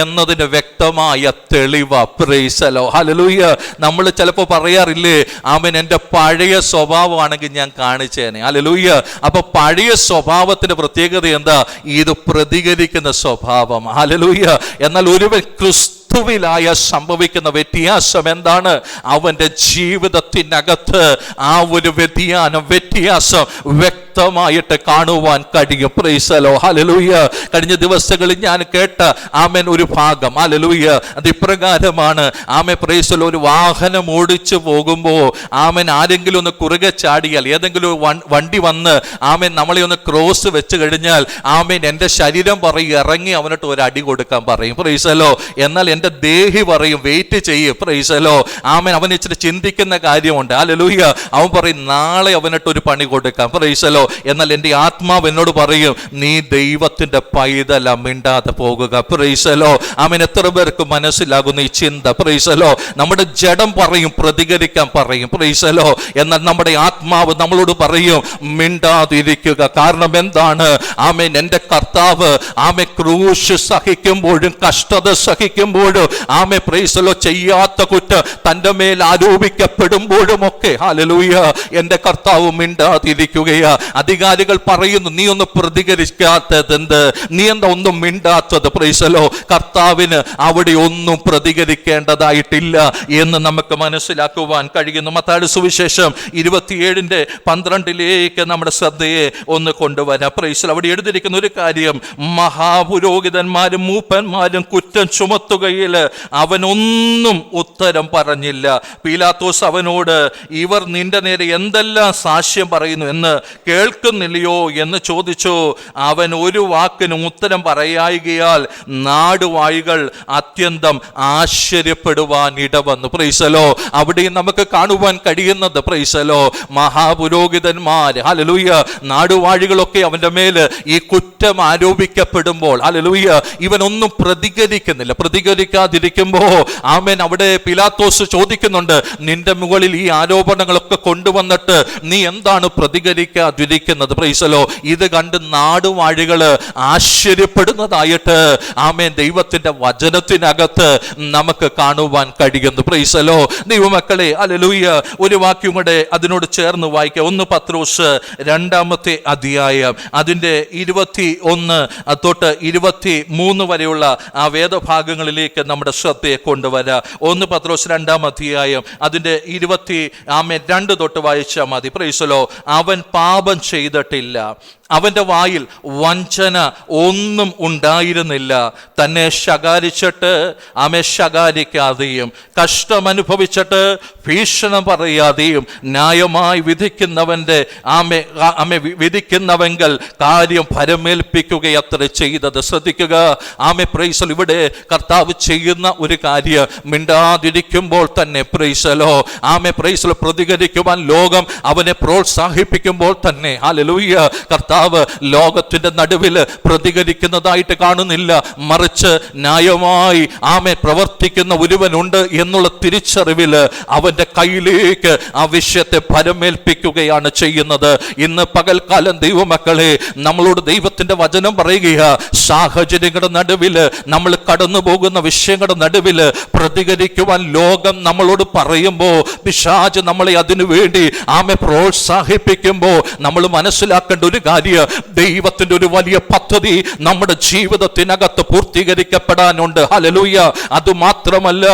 എന്നതിന് വ്യക്തമായ തെളിവ്. Price the Lord. ഹല്ലേലൂയ. നമ്മൾ ചിലപ്പോൾ പറയാറില്ലേ, ആമേൻ എൻ്റെ പഴയ സ്വഭാവമാണെങ്കിൽ ഞാൻ കാണിച്ചേനെ. ഹല്ലേലൂയ. അപ്പൊ പഴയ സ്വഭാവത്തിന്റെ പ്രത്യേകത എന്താ? ഇത് പ്രതികരിക്കുന്ന സ്വഭാവം. ഹല്ലേലൂയ. എന്നാൽ ഒരുവൻ ക്രിസ്തുവിലായ സംഭവിക്കുന്ന വ്യത്യാസം എന്താണ്? അവന്റെ ജീവിതത്തിനകത്ത് ആ ഒരു വ്യത്യാസം വ്യക്തമായി വ്യക്തമായിട്ട് കാണുവാൻ കഴിയും. Price the Lord. ഹല്ലേലൂയ. കഴിഞ്ഞ ദിവസങ്ങളിൽ ഞാൻ കേട്ട ആമേൻ ഒരു ഭാഗം, ഹല്ലേലൂയ, അത് ഇപ്രകാരമാണ്. ആമേൻ പ്രൈസ് ദി ലോർഡ്. ഒരു വാഹനം ഓടിച്ചു പോകുമ്പോൾ ആമേൻ ആരെങ്കിലും ഒന്ന് കുറുകെ ചാടിയാൽ, ഏതെങ്കിലും വണ്ടി വന്ന് ആമേൻ നമ്മളെ ഒന്ന് ക്രോസ് വെച്ച് കഴിഞ്ഞാൽ ആമേൻ എൻ്റെ ശരീരം പറയും ഇറങ്ങി അവനിട്ട് ഒരു അടി കൊടുക്കാൻ പറയും. Price the Lord. എന്നാൽ എൻ്റെ ദേഹി പറയും വെയിറ്റ് ചെയ്യും. Price the Lord. ആമേൻ അവൻ ഇച്ചിരി ചിന്തിക്കുന്ന കാര്യമുണ്ട്. ഹല്ലേലൂയ. അവൻ പറയും നാളെ അവനിട്ട് ഒരു പണി കൊടുക്കാം. Price the Lord. എന്നാൽ എൻ്റെ ആത്മാവ് എന്നോട് പറയും നീ ദൈവത്തിൻ്റെ പൈതല, മിണ്ടാതെ പോകുക. Price the Lord. ആമേൻ എത്ര പേർക്ക് മനസ്സിലാകുന്ന ഈ ചിന്ത? Price the Lord. നമ്മുടെ ജഡം പറയും പ്രതികരിക്കാൻ പറയും. Price the Lord. എന്നാൽ നമ്മുടെ ആത്മാവ് നമ്മളോട് പറയും മിണ്ടാതിരിക്കുക. കാരണം എന്താണ്? ആമേൻ എൻ്റെ കർത്താവ് ആമേൻ ക്രൂശ് സഹിക്കുമ്പോഴും കഷ്ടത സഹിക്കുമ്പോഴും ആമേൻ പ്രൈസ് ദി ലോർഡ് ചെയ്യാത്ത കുറ്റം തൻ്റെ മേൽ ആരോപിക്കപ്പെടുമ്പോഴും ഒക്കെ ഹല്ലേലൂയ എൻ്റെ കർത്താവ് മിണ്ടാതിരിക്കുകയാ. അധികാരികൾ പറയുന്നു നീ ഒന്ന് പ്രതികരിക്കാത്തത് എന്ത്? നീ എന്താ ഒന്നും മിണ്ടാത്തത്? Praise the Lord. കർത്താവിന് അവിടെ ഒന്നും പ്രതികരിക്കേണ്ടതായിട്ടില്ല എന്ന് നമുക്ക് മനസ്സിലാക്കുവാൻ കഴിയുന്നു. മത്തായിയുടെ സുവിശേഷം 27:12 നമ്മുടെ ശ്രദ്ധയെ ഒന്ന് കൊണ്ടുവരാം. Price the Lord. അവിടെ എഴുതിയിരിക്കുന്ന ഒരു കാര്യം, മഹാപുരോഹിതന്മാരും മൂപ്പന്മാരും കുറ്റം ചുമത്തുകയിൽ അവനൊന്നും ഉത്തരം പറഞ്ഞില്ല. പീലാത്തോസ് അവനോട് ഇവർ നിന്റെ നേരെ എന്തെല്ലാം സാക്ഷ്യം പറയുന്നു എന്ന് കേൾക്കുന്നില്ലയോ എന്ന് ചോദിച്ചു. അവൻ ഒരു വാക്കിനും ഉത്തരം പറയായികയാൽ നാടുവാഴികൾ അത്യന്തം ആശ്ചര്യപ്പെടുവാൻ ഇടവന്നു. Praise the Lord. അവിടെ നമുക്ക് കാണുവാൻ കഴിയുന്നത് പ്രൈസ് ദി ലോർഡ് മഹാപുരോഹിതന്മാർ, ഹല്ലേലൂയ, നാടുവാഴികളൊക്കെ അവന്റെ മേൽ ഈ കുറ്റം ആരോപിക്കപ്പെടുമ്പോൾ ഹല്ലേലൂയ ഇവനൊന്നും പ്രതികരിക്കുന്നില്ല. പ്രതികരിക്കാതിരിക്കുമ്പോ ആമേൻ അവിടെ പീലാത്തോസ് ചോദിക്കുന്നുണ്ട് നിന്റെ മുകളിൽ ഈ ആരോപണങ്ങളൊക്കെ കൊണ്ടുവന്നിട്ട് നീ എന്താണ് പ്രതികരിക്കാതിരിക്കുന്നത്? Price the Lord. ഇത് കണ്ട് നാടുവാഴികള് ആശ്ചര്യപ്പെടുന്നതായിട്ട് ആമേൻ ദൈവത്തിന്റെ വചനത്തിനകത്ത് നമുക്ക് കാണുവാൻ കഴിയുന്നു. Price the Lord. ദൈവമക്കളെ ഹല്ലേലൂയ, ഒരു വാക്യം കൂടെ അതിനോട് ചേർന്ന് വായിക്കാം. 1 പത്രോസ് 2-ാമത്തെ അധ്യായം അതിൻ്റെ 21 തൊട്ട് 23 വരെയുള്ള ആ വേദഭാഗങ്ങളിലേക്ക് നമ്മുടെ ശ്രദ്ധയെ കൊണ്ടുവരാം. 1 പത്രോസ് 2-ാം അധ്യായം അതിൻ്റെ 22 തൊട്ട് വായിച്ചാൽ മതി. Price the Lord. അവൻ പാപം ചെയ്തിട്ടില്ല, അവൻ്റെ വായിൽ വഞ്ചന ഒന്നും ഉണ്ടായിരുന്നില്ല. തന്നെ ശകാരിച്ചിട്ട് ആമെ ശകാരിക്കാതെയും കഷ്ടമനുഭവിച്ചിട്ട് ഭീഷണം പറയാതെയും ന്യായമായി വിധിക്കുന്നവൻ്റെ വിധിക്കുന്നവെങ്കിൽ കാര്യം ഫലമേൽപ്പിക്കുകയത്ര ചെയ്തത്. ശ്രദ്ധിക്കുക ആമെ പ്രൈസ് ദി ലോർഡ്. ഇവിടെ കർത്താവ് ചെയ്യുന്ന ഒരു കാര്യം മിണ്ടാതിരിക്കുമ്പോൾ തന്നെ പ്രൈസ് ദി ലോർഡ് ആമെ പ്രൈസ് ദി ലോർഡ് പ്രതികരിക്കുവാൻ ലോകം അവനെ പ്രോത്സാഹിപ്പിക്കുമ്പോൾ തന്നെ ഹല്ലേലൂയ കർത്താവ് ലോകത്തിന്റെ നടുവിൽ പ്രതികരിക്കുന്നതായിട്ട് കാണുന്നില്ല. മറിച്ച് ന്യായമായി ആമെ പ്രവർത്തിക്കുന്ന ഒരുവനുണ്ട് എന്നുള്ള തിരിച്ചറിവില് അവന്റെ കയ്യിലേക്ക് ആ വിഷയത്തെ ഫലമേൽപ്പിക്കുകയാണ് ചെയ്യുന്നത്. ഇന്ന് പകൽക്കാലം ദൈവമക്കളെ നമ്മളോട് ദൈവത്തിന്റെ വചനം പറയുക, സാഹചര്യങ്ങളുടെ നടുവില് നമ്മൾ കടന്നു പോകുന്ന വിഷയങ്ങളുടെ നടുവില് പ്രതികരിക്കുവാൻ ലോകം നമ്മളോട് പറയുമ്പോ പിശാച് നമ്മളെ അതിനു വേണ്ടി ആമെ പ്രോത്സാഹിപ്പിക്കുമ്പോ നമ്മൾ മനസ്സിലാക്കേണ്ട ഒരു കാര്യം, ദൈവത്തിന്റെ ഒരു വലിയ പദ്ധതി നമ്മുടെ ജീവിതത്തിനകത്ത് പൂർത്തീകരിക്കപ്പെടാനുണ്ട്. ഹല്ലേലൂയ. അതുമാത്രമല്ല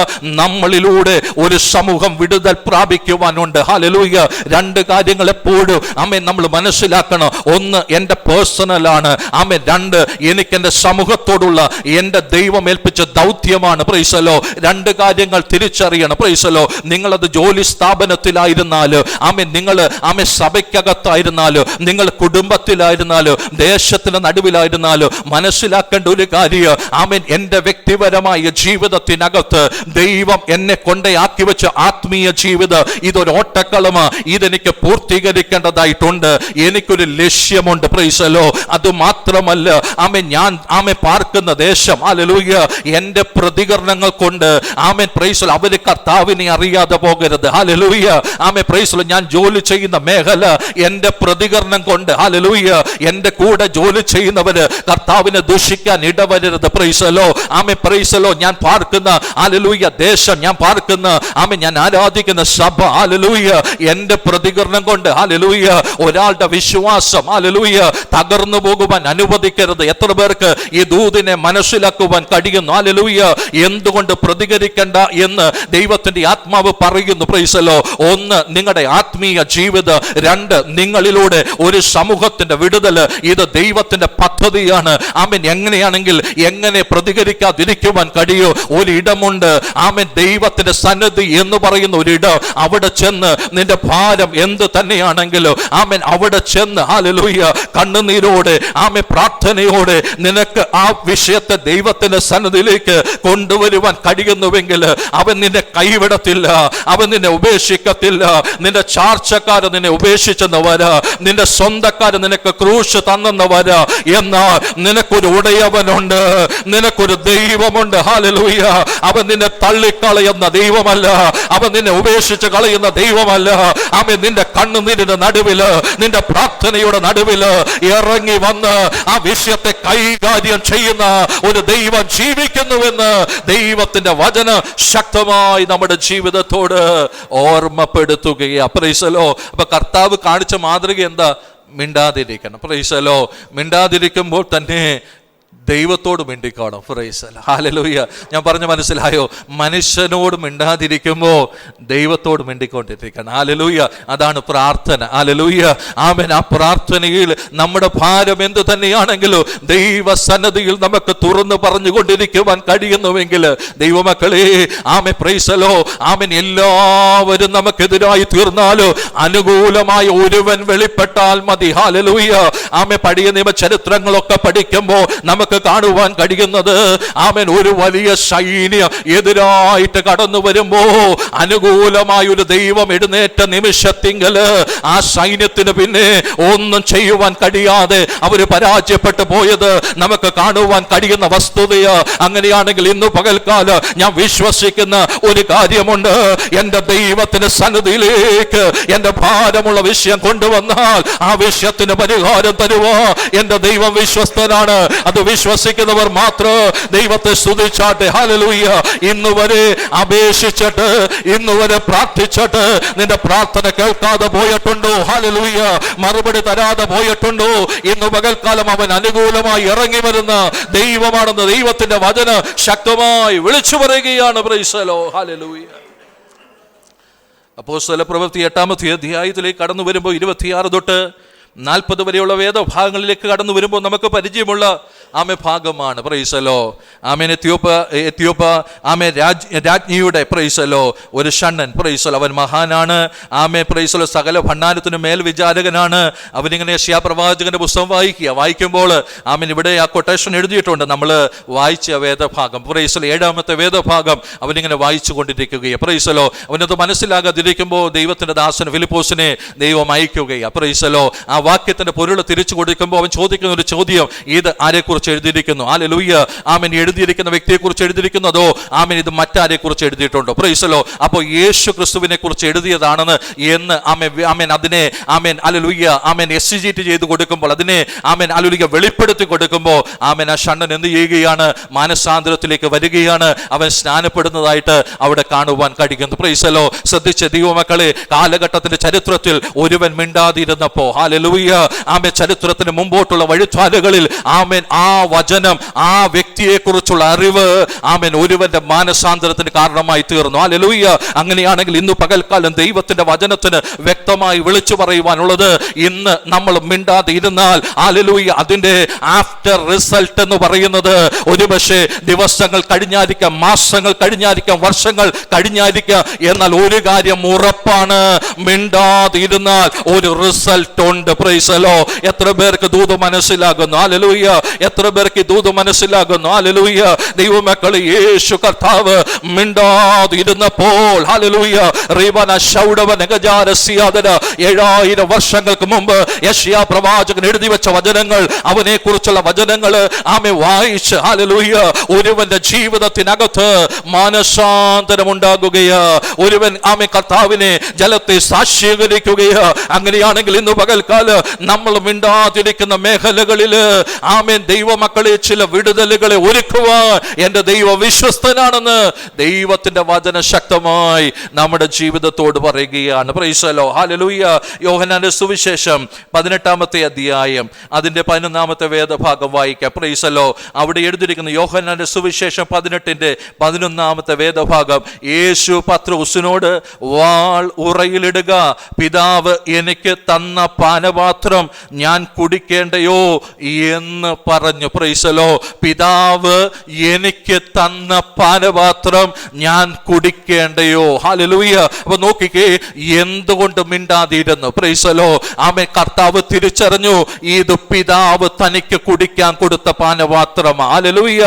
നമ്മളിലൂടെ ഒരു സമൂഹം വിടുതൽ പ്രാപിക്കുവാനുണ്ട്. ഹല്ലേലൂയ. 2 കാര്യങ്ങൾ എപ്പോഴും ആമേൻ നമ്മൾ മനസ്സിലാക്കണം. ഒന്ന് എൻ്റെ പേഴ്സണലാണ്. ആമേൻ. 2 എനിക്ക് എൻ്റെ സമൂഹത്തോടുള്ള എൻ്റെ ദൈവം ഏൽപ്പിച്ച ദൗത്യമാണ്. Price the Lord. 2 കാര്യങ്ങൾ തിരിച്ചറിയണം. Price the Lord. നിങ്ങളത് ജോലി സ്ഥാപനത്തിലായിരുന്നാലും ആമേൻ, നിങ്ങൾ ആമേൻ സഭയ്ക്കകത്തായിരുന്നാലും, നിങ്ങൾ കുടുംബത്തിലായിരുന്നാലും, ദേശത്തിന്റെ നടുവിലായിരുന്നാലും മനസ്സിലാക്കേണ്ട ഒരു കാര്യം, ആമേൻ, എൻ്റെ വ്യക്തിപരമായ ജീവിതത്തിനകത്ത് ദൈവം എന്നെ കൊണ്ടയാക്കി വെച്ച ആത്മീയ ജീവിതം ഇതൊരു ഓട്ടക്കളമാ. ഇതെനിക്ക് പൂർത്തീകരിക്കേണ്ടതായിട്ടുണ്ട്. എനിക്കൊരു ലക്ഷ്യമുണ്ട്. Praise the Lord. അത് മാത്രമല്ല ആമേൻ, ഞാൻ ആമേൻ പാർക്കുന്ന ദേശം ഹല്ലേലൂയ എൻ്റെ പ്രതികരണങ്ങൾ കൊണ്ട് ആമേൻ പ്രൈസ് ദി ലോർഡ് അവര് കർത്താവിനെ അറിയാതെ പോകരുത്. Hallelujah. Amen praise the Lord. ഞാൻ ജോലി ചെയ്യുന്ന മേഖല എൻ്റെ പ്രതികരണം കൊണ്ട് ഹല്ലേലൂയ എൻ്റെ കൂടെ ജോലി ചെയ്യുന്നവര് കർത്താവിനെ ദൂഷിക്കാൻ ഇടവരരുത്. Praise the Lord. ആമേൻ പ്രൈസ് ദി ലോർഡ്. ഞാൻ പാർക്കുന്ന ഹല്ലേലൂയ ദേശം, ഞാൻ പാർക്കുന്ന ആമേൻ ഞാൻ ആരാധിക്കുന്ന സഭ ഹല്ലേലൂയ എൻ്റെ പ്രതികരണം കൊണ്ട് ഹല്ലേലൂയ ഒരാളുടെ വിശ്വാസം ഹല്ലേലൂയ തകർന്നു പോകുവാൻ അനുവദിക്കരുത്. എത്ര പേർക്ക് ഈ ദൂതിനെ മനസ്സിലാക്കുവാൻ കഴിയുന്നു? ഹല്ലേലൂയ. എന്തുകൊണ്ട് പ്രതികരിക്കണ്ട എന്ന് ദൈവത്തിന്റെ ആത്മാവ് പറയുന്നു. Price the Lord. 1 നിങ്ങളുടെ ആത്മീയ ജീവിതം, 2 നിങ്ങളിലൂടെ കണ്ണുനീരോടെ ഒരു സമൂഹത്തിന്റെ വിടുതല് ഇത് ദൈവത്തിന്റെ പദ്ധതിയാണ്. ആമേൻ. എങ്ങനെയാണെങ്കിൽ എങ്ങനെ പ്രതികരിക്കാതിരിക്കുവാൻ കഴിയോ? ഒരിടമുണ്ട്. ആമേൻ. ദൈവത്തിന്റെ സന്നിധി എന്ന് പറയുന്ന ഒരിടം. അവിടെ ചെന്ന് നിന്റെ ഭാരം എന്ത് തന്നെയാണെങ്കിലും ആമേൻ അവിടെ ചെന്ന് ഹല്ലേലൂയ കണ്ണുനീരോടെ ആമേൻ പ്രാർത്ഥനയോടെ നിനക്ക് ആ വിഷയത്തെ ദൈവത്തിന്റെ സന്നിധിയിലേക്ക് കൊണ്ടുവരുവാൻ കഴിയുന്നുവെങ്കിൽ അവൻ നിന്നെ കൈവിടത്തില്ല, അവൻ നിന്നെ ഉപേക്ഷിക്കത്തില്ല. നിന്റെ ചാർച്ചക്കാരൻ നിന്നെ ഉപേക്ഷിച്ചെന്ന് വരാ, നിന്റെ സ്വന്തക്കാരൻ നിനക്ക് ക്രൂശ് തന്നെന്ന് വരാ. എന്നാൽ നിനക്കൊരു ഉടയവനുണ്ട്, നിനക്കൊരു ദൈവമുണ്ട്. ഹല്ലേലൂയ. അവൻ നിന്നെ തള്ളിക്കളയുന്ന ദൈവമല്ല, അവൻ നിന്നെ ഉപേക്ഷിച്ച് കളയുന്ന ദൈവമല്ല. അവൻ നിന്റെ കണ്ണുനീരിന്റെ നടുവില്, നിന്റെ പ്രാർത്ഥനയുടെ നടുവില് ഇറങ്ങി വന്ന് ആ വിഷയത്തെ കൈകാര്യം ചെയ്യുന്ന ഒരു ദൈവം ജീവിക്കുന്നുവെന്ന് ദൈവത്തിന്റെ വചനം ശക്തമായി നമ്മുടെ ജീവിതത്തോട് ഓർമ്മപ്പെടുത്തുകയാ. Price the Lord. അപ്പൊ കർത്താവ് കാണിച്ച മാതൃക എന്താ? മിണ്ടാതിരിക്കണം. Praise the Lord. മിണ്ടാതിരിക്കുമ്പോൾ തന്നെ ദൈവത്തോട് മിണ്ടിക്കാണും. Praise the Lord. ഹല്ലേലൂയ. ഞാൻ പറഞ്ഞ മനസ്സിലായോ? മനുഷ്യനോട് മിണ്ടാതിരിക്കുമ്പോൾ ദൈവത്തോട് മിണ്ടിക്കൊണ്ടിരിക്കണം. ഹല്ലേലൂയ. അതാണ് പ്രാർത്ഥന. ഹല്ലേലൂയ. ആമേൻ. ആ പ്രാർത്ഥനയിൽ നമ്മുടെ ഭാരം എന്ത് തന്നെയാണെങ്കിലും ദൈവസന്നിധിയിൽ നമുക്ക് തുറന്നു പറഞ്ഞുകൊണ്ടിരിക്കുവാൻ കഴിയുന്നുവെങ്കിൽ ദൈവമക്കളെ ആമേൻ പ്രൈസ് ദി ലോർഡ്. ആമേൻ. എല്ലാവരും നമുക്കെതിരായി തീർന്നാലോ അനുകൂലമായ ഒരുവൻ വെളിപ്പെട്ടാൽ മതി. ഹല്ലേലൂയ. ആമേൻ. പഴയ നിയമ ചരിത്രങ്ങളൊക്കെ പഠിക്കുമ്പോൾ നമുക്ക് കാണുവാൻ കഴിയുന്നത് ആമേൻ ഒരു വലിയ സൈന്യം എതിരായിട്ട് കടന്നു വരുമ്പോ അനുകൂലമായ ഒരു ദൈവം എഴുന്നേറ്റ നിമിഷത്തിങ്കല് ആ സൈന്യത്തിന് പിന്നെ ഒന്നും ചെയ്യുവാൻ കഴിയാതെ അവര് പരാജയപ്പെട്ടു പോയത് നമുക്ക് കാണുവാൻ കഴിയുന്ന വസ്തുതയാ. അങ്ങനെയാണെങ്കിൽ ഇന്ന് പകൽക്കാലം ഞാൻ വിശ്വസിക്കുന്ന ഒരു കാര്യമുണ്ട്. എന്റെ ദൈവത്തിന്റെ സന്നിധിയിലേക്ക് എന്റെ ഭാരമുള്ള വിഷയം കൊണ്ടുവന്നാൽ ആ വിഷയത്തിന് പരിഹാരം തരുവാ എന്റെ ദൈവം വിശ്വസ്തനാണ്. അത് വിശ്വസിക്കുന്നവർ മാത്രം ദൈവത്തെ സ്തുതിച്ചാട്ടെ. ഹല്ലേലൂയ. ഇന്നുവരെ അപേക്ഷിച്ചിട്ട്, ഇന്നുവരെ പ്രാർത്ഥിച്ചിട്ട് നിന്റെ പ്രാർത്ഥന കേൾക്കാതെ പോയിട്ടുണ്ടോ? ഹല്ലേലൂയ. മറുപടി തരാതെ പോയിട്ടുണ്ടോ? ഇന്ന് പകൽക്കാലം അവൻ അനുകൂലമായി ഇറങ്ങി വരുന്ന ദൈവമാണെന്ന് ദൈവത്തിന്റെ വചനം ശക്തമായി വിളിച്ചു പറയുകയാണ്. Price the Lord. ഹല്ലേലൂയ. അപ്പോസ്തല പ്രവൃത്തി 8-ാമത്തെ അധ്യായത്തിലേക്ക് കടന്നു വരുമ്പോൾ 26 തൊട്ട് 40 വരെയുള്ള വേദഭാഗങ്ങളിലേക്ക് കടന്നു വരുമ്പോൾ നമുക്ക് പരിചയമുള്ള ആമേ ഭാഗമാണ്. Price the Lord. Amen. Ethiopia ആമേ രാജ്ഞിയുടെ പ്രൈസ് ദി ലോർഡ് ഒരു ഷണ്ണൻ. Price the Lord. അവൻ മഹാനാണ്. ആമേ പ്രൈസ് ദി ലോർഡ്. സകല ഭണ്ഡാരത്തിന് മേൽ വിചാരകനാണ്. അവനിങ്ങനെ യെശയ്യാ പ്രവാചകന്റെ പുസ്തകം വായിക്കുമ്പോൾ ആമേൻ ഇവിടെ ആ കൊട്ടേഷൻ എഴുതിയിട്ടുണ്ട്. നമ്മൾ വായിച്ച വേദഭാഗം പ്രൈസ് ദി ലോർഡ് 7-ാമത്തെ വേദഭാഗം അവനിങ്ങനെ വായിച്ചു കൊണ്ടിരിക്കുകയാണ്. Praise the Lord. അവനത് മനസ്സിലാകാതിരിക്കുമ്പോൾ ദൈവത്തിന്റെ ദാസൻ ഫിലിപ്പോസിനെ ദൈവം അയക്കുകയാണ്. Praise the Lord. ആ വാക്യത്തിന്റെ പൊരുൾ തിരിച്ചു കൊടുക്കുമ്പോൾ അവൻ ചോദിക്കുന്ന ഒരു ചോദ്യം, ഇത് ആരെക്കുറിച്ച് എഴുതിയിരിക്കുന്നു? ഹല്ലേലൂയ. ആമേൻ. എഴുതിയിരിക്കുന്ന വ്യക്തിയെ കുറിച്ച് എഴുതിയിരിക്കുന്നതോ ആമേൻ ഇത് മറ്റാരെ കുറിച്ച് എഴുതിയിട്ടുണ്ടോ? Price the Lord. അപ്പോൾ യേശു ക്രിസ്തുവിനെ കുറിച്ച് എഴുതിയതാണെന്ന് എന്ന് ആമേൻ അതിനെ ആമേൻ ഹല്ലേലൂയ ആമേൻ എക്സിക്യൂട്ട് ചെയ്ത് കൊടുക്കുമ്പോൾ, അതിനെ ആമേൻ ഹല്ലേലൂയ വെളിപ്പെടുത്തി കൊടുക്കുമ്പോൾ ആമേൻ ആ ഷണ്ണൻ എന്ത് ചെയ്യുകയാണ്? മാനസാന്തരത്തിലേക്ക് വരികയാണ്. അവൻ സ്നാനപ്പെടുന്നതായിട്ട് അവിടെ കാണുവാൻ കഴിയുന്നു. Price the Lord. ശ്രദ്ധിച്ച ദൈവമക്കളെ, കാലഘട്ടത്തിന്റെ ചരിത്രത്തിൽ ഒരുവൻ മിണ്ടാതിരുന്നപ്പോ ഹല്ലേലൂയ ആമേൻ ചരിത്രത്തിന് മുമ്പോട്ടുള്ള വഴിത്താലുകളിൽ ആമേൻ ആ വചനം, ആ വ്യക്തിയെ കുറിച്ചുള്ള അറിവ് ആമേൻ ഒരുവന്റെ മാനസാന്തരത്തിന് കാരണമായി തീർന്നു. ഹല്ലേലൂയ. അങ്ങനെയാണെങ്കിൽ ഇന്ന് പകൽക്കാലം ദൈവത്തിന്റെ വചനത്തിന് വ്യക്തമായി വിളിച്ചു പറയുവാനുള്ളത്, ഇന്ന് നമ്മൾ മിണ്ടാതെ ഇരുന്നാൽ ഹല്ലേലൂയ അതിന്റെ ആഫ്റ്റർ റിസൾട്ട് എന്ന് പറയുന്നത് ഒരുപക്ഷെ ദിവസങ്ങൾ കഴിഞ്ഞായിരിക്കാം, മാസങ്ങൾ കഴിഞ്ഞായിരിക്കാം, വർഷങ്ങൾ കഴിഞ്ഞായിരിക്കാം. എന്നാൽ ഒരു കാര്യം ഉറപ്പാണ്, മിണ്ടാതെ ഇരുന്നാൽ ഒരു റിസൾട്ട് ഉണ്ട്. Price the Lord. എത്ര പേർക്ക് ദൂത് മനസ്സിലാകുന്നു? ഹല്ലേലൂയ. എത്ര പേർക്ക് ദൂത് മനസ്സിലാകുന്നു? ഹല്ലേലൂയ. ദൈവമക്കളെ, യേശു കർത്താവ് മിണ്ടാതിരുന്നപ്പോൾ ഹല്ലേലൂയ റീബന ശൗഡവ നഗജാരസിയാദന 7000 വർഷങ്ങൾക്ക് മുമ്പ് യെശയ്യാ പ്രവാചകൻ എഴുതി വെച്ച വചനങ്ങൾ, അവനെ കുറിച്ചുള്ള വചനങ്ങൾ ആമേ വായിച്ച് ഹല്ലേലൂയ ഒരുവന്റെ ജീവിതത്തിനകത്ത് മാനസാന്തരം ഉണ്ടാകുകയാ. ഒരുവൻ ആമേ കർത്താവിനെ ജലത്തെ സാക്ഷീകരിക്കുകയാ. അങ്ങനെയാണെങ്കിൽ ഇന്ന് പകൽക്കാലം നമ്മൾ മിണ്ടാതിരിക്കുന്ന മേഖലകളിൽ ആമേൻ ദൈവ ദൈവമക്കളെ ചില വിടുതലുകളെ ഒരുക്കുവാൻ എൻ്റെ ദൈവം വിശ്വസ്തനാണെന്ന് ദൈവത്തിന്റെ വചന ശക്തമായി നമ്മുടെ ജീവിതത്തോട് പറയുകയാണ്. Price the Lord. ഹല്ലേലൂയ. യോഹന്നാന്റെ സുവിശേഷം 18-ാമത്തെ അധ്യായം അതിന്റെ 11-ാമത്തെ വേദഭാഗം വായിക്കാം. Price the Lord. അവിടെ എഴുതിയിരിക്കുന്ന യോഹന്നാന്റെ സുവിശേഷം 18-ന്റെ 11-ാമത്തെ വേദഭാഗം. യേശു പത്രോസിനോട് വാൾ ഉറയിലിടുക, പിതാവ് എനിക്ക് തന്ന പാനപാത്രം ഞാൻ കുടിക്കേണ്ടയോ എന്ന് പറഞ്ഞു. Price the Lord. പിതാവ് എനിക്ക് തന്ന പാനപാത്രം ഞാൻ കുടിക്കേണ്ടയോ? ഹല്ലേലൂയ. അപ്പൊ നോക്കിക്കേ, എന്തുകൊണ്ട് മിണ്ടാതിരുന്നു? Praise the Lord. ആമേൻ. കർത്താവ് തിരിച്ചറിഞ്ഞു ഇത് പിതാവ് തനിക്ക് കുടിക്കാൻ കൊടുത്ത പാനപാത്രമാണ്. ഹല്ലേലൂയ.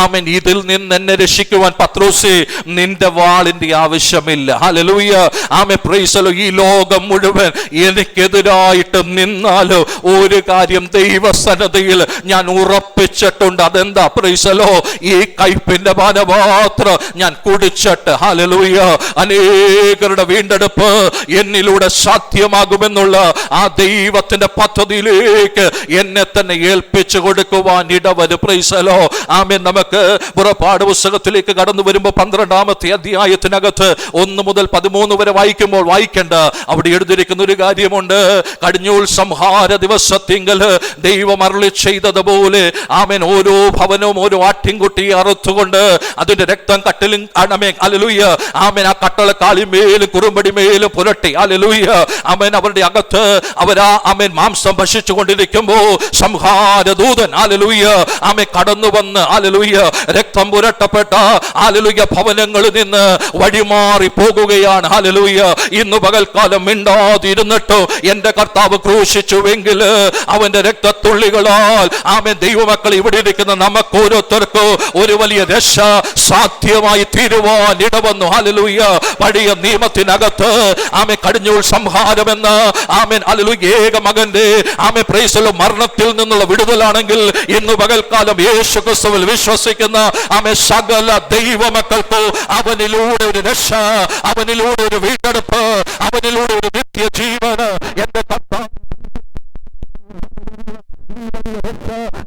ആമേൻ. ഇതിൽ നിന്ന് എന്നെ രക്ഷിക്കുവാൻ പത്രോസേ നിന്റെ വാളിന്റെ ആവശ്യമില്ല. Hallelujah. Amen. Praise the Lord. ഈ ലോകം മുഴുവൻ എനിക്കെതിരായിട്ട് നിന്നാലോ ഒരു കാര്യം ദൈവസന്നിധിയിൽ ഞാൻ ഉറപ്പിച്ചിട്ടുണ്ട്. അതെന്താ? Price the Lord. ഈ കയ്പിന്റെ പാനപാത്രം ഞാൻ കുടിച്ചിട്ട്, ഹല്ലേലൂയ, അനേകരുടെ വീണ്ടെടുപ്പ് എന്നിലൂടെ സാധ്യമാകുമെന്നുള്ള ആ ദൈവത്തിന്റെ പദ്ധതിയിലേക്ക് എന്നെ തന്നെ ഏൽപ്പിച്ചു കൊടുക്കുവാൻ ഇടവരും. Praise the Lord. ആമേൻ. നമുക്ക് പുറപ്പാട് പുസ്തകത്തിലേക്ക് കടന്നു വരുമ്പോൾ 12-ാമത്തെ അധ്യായത്തിനകത്ത് 1 മുതൽ 13 വരെ വായിക്കുമ്പോൾ വായിക്കേണ്ട അവിടെ എഴുതിയിരിക്കുന്ന ഒരു കാര്യമുണ്ട്. കടിഞ്ഞൂൽ സംഹാര ദിവസത്തിങ്കൽ ദൈവം അരുളി ചെയ്തതുപോലെ ആമേൻ ഓരോ ഭവനവും ഓരോ ആട്ടിൻകുട്ടിയെ അറുത്തുകൊണ്ട് അതിന്റെ രക്തം കട്ടിലും ഹല്ലേലൂയ ആമേൻ ആ കട്ടള കാളിമേലും കുറുമ്പടിമേലും പുരട്ടി. ഹല്ലേലൂയ ആമേൻ. അവരുടെ അകത്ത് അവരാ ആമേൻ മാംസം ഭക്ഷിച്ചു കൊണ്ടിരിക്കുമ്പോ സംഹാരദൂതൻ ഹല്ലേലൂയ ആമേൻ കടന്നു വന്ന് ഹല്ലേലൂയ രക്തം പുരട്ടപ്പെട്ട ഹല്ലേലൂയ ഭവനങ്ങളിൽ നിന്ന് വഴിമാറി പോകുകയാണ്. ഹല്ലേലൂയ. ഇന്ന് പകൽക്കാലം മിണ്ടാതിരുന്നിട്ടോ എന്റെ കർത്താവ് ക്രൂശിച്ചുവെങ്കിൽ അവന്റെ രക്തത്തുള്ളികളാൽ ആമേൻ ദൈവമക്കൾ ഇവിടെ ഇരിക്കുന്ന നമുക്ക് ഓരോരുത്തർക്കും ഒരു വലിയ രക്ഷ സാധ്യമായി തീരുവാൻ ഇടവന്നു. ഹല്ലേലൂയ. പഴയ നിയമത്തിനകത്ത് ആമേൻ കടിഞ്ഞൂൽ സംഹാരമെന്ന ആമേൻ ഹല്ലേലൂയ ഏക മകന്റെ ആമേൻ പ്രൈസ് ദി ലോർഡ് മരണത്തിൽ നിന്നുള്ള വിടുതലാണെങ്കിൽ ഇന്ന് പകൽക്കാലം യേശു ക്രിസ്തുവിൽ വിശ്വസിക്കുന്ന ആമേൻ സകല ദൈവമക്കൾക്കോ അവനിലൂടെ ഒരു രക്ഷ, അവനിലൂടെ ഒരു വീണ്ടെടുപ്പ്, അവനിലൂടെ ഒരു നിത്യജീവൻ എന്റെ കർത്താവ്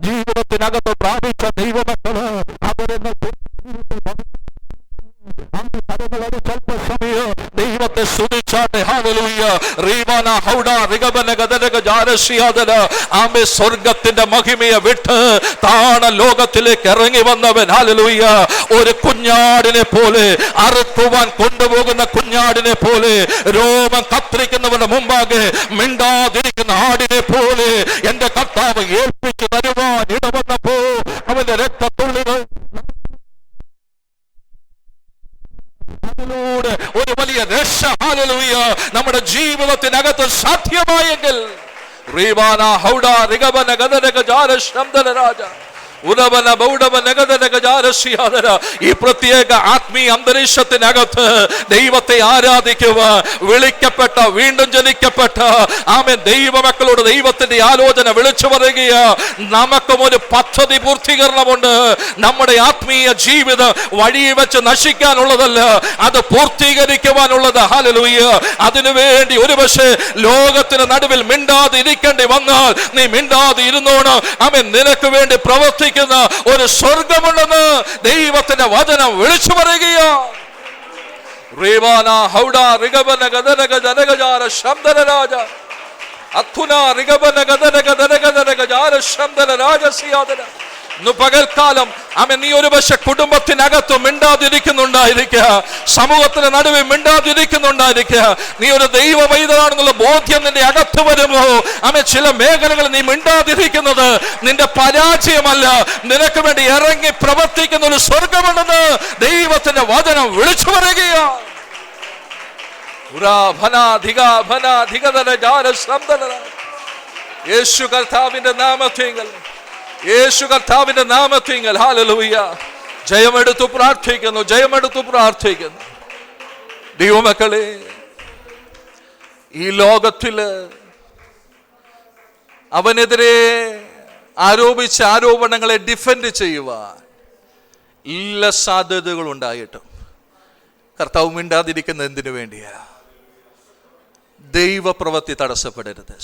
ജീവിതത്തിനകത്ത് പ്രാപിച്ച ദൈവമക്കള് അവരെന്ന് സ്വല്പസമയം ദൈവത്തെ സ്തുതിച്ചാട്ടെ. ഹല്ലേലൂയ. റീവാന ഹൗഡ റിഗബന ഗദനക ജാരശിയാദന ആമേ സ്വർഗ്ഗത്തിന്റെ മഹിമയെ വിട്ട് താണ ലോകത്തിലേക്ക് ഇറങ്ങി വന്നവൻ. ഹല്ലേലൂയ. ഒരു കുഞ്ഞാടിനെ പോലെ അറുക്കുവാൻ കൊണ്ടുപോകുന്ന കുഞ്ഞാടിനെ പോലെ രോമം കത്രിക്കുന്നവരുടെ മുമ്പാകെ മിണ്ടാതിരിക്കുന്ന ആടിനെ പോലെ എന്റെ കർത്താവ് ഏൽപ്പിച്ചു തരുവാൻ ഇടവന്നപ്പോ അവന്റെ രക്തത്തുള്ളികൾ ഒരു വലിയ രക്ഷ ഹല്ലേലൂയ നമ്മുടെ ജീവിതത്തിനകത്ത് സാധ്യമായെങ്കിൽ റീവാന ഹൗഡ റിഗബന ഗദനക ജാരശംദന രാജ ഉദബന ബൗഡബന ഗദനക ജാരശിയാദന ഈ പ്രത്യേക ആത്മീയ അന്തരീക്ഷത്തിനകത്ത് ദൈവത്തെ ആരാധിക്കുക വിളിക്കപ്പെട്ട വീണ്ടും ജനിക്കപ്പെട്ട ആമേൻ ദൈവമക്കളോട് ദൈവത്തിന്റെ ആലോചന വിളിച്ചു പറയുക. നമുക്കും ഒരു പദ്ധതി പൂർത്തീകരണമുണ്ട്. നമ്മുടെ ആത്മീയ ജീവിതം വഴി വെച്ച് നശിക്കാനുള്ളതല്ല, അത് പൂർത്തീകരിക്കുവാനുള്ളത്. ഹല്ലേലൂയ. അതിനുവേണ്ടി ഒരുപക്ഷെ ലോകത്തിന് നടുവിൽ മിണ്ടാതെ ഇരിക്കേണ്ടി വന്നാൽ നീ മിണ്ടാതെ ഇരുന്നോണം. ആമേൻ. നിനക്ക് വേണ്ടി പ്രവർത്തിക്കുന്ന ഒരു സ്വർഗമുണ്ടെന്ന് ദൈവത്തിന്റെ വചനം വിളിച്ചു പറയുക. റീവാന ഹൗഡ റിഗബന ഗദനക ജനകജാര ശബ്ദന രാജ അത്തുന റിഗബന ഗദനക ജനകജനക ജാര ശബ്ദന രാജസിയാദന. ഇന്ന് പകൽക്കാലം ആമേൻ നീ ഒരു പക്ഷെ കുടുംബത്തിനകത്ത് മിണ്ടാതിരിക്കുന്നുണ്ടായിരിക്കുക, സമൂഹത്തിന് നടുവിൽ മിണ്ടാതിരിക്കുന്നുണ്ടായിരിക്കുക. നീ ഒരു ദൈവ പൈതലാണെന്നുള്ള ബോധ്യം നിന്റെ അകത്ത് വരുമോ? ആമേൻ ചില മേഖലകൾ നീ മിണ്ടാതിരിക്കുന്നത് നിന്റെ പരാജയമല്ല, നിനക്ക് വേണ്ടി ഇറങ്ങി പ്രവർത്തിക്കുന്ന ഒരു സ്വർഗമുണ്ടെന്ന് ദൈവത്തിന്റെ വചനം വിളിച്ചു പറയുക. യേശു കർത്താവിന്റെ നാമത്തിൽ, യേശു കർത്താവിന്റെ നാമത്തിൽ ഹല്ലേലൂയ. ജയമെടുത്തു പ്രാർത്ഥിക്കുന്നു, ജയമെടുത്തു പ്രാർത്ഥിക്കുന്നു. ദൈവമക്കളെ, ഈ ലോകത്തില് അവനെതിരെ ആരോപിച്ച ആരോപണങ്ങളെ ഡിഫെൻഡ് ചെയ്യുവാൻ എല്ലാ സാധ്യതകളും ഉണ്ടായിട്ടും കർത്താവ് മിണ്ടാതിരിക്കുന്ന എന്തിനു വേണ്ടിയാ? ദൈവപ്രവൃത്തി തടസ്സപ്പെടരുത്.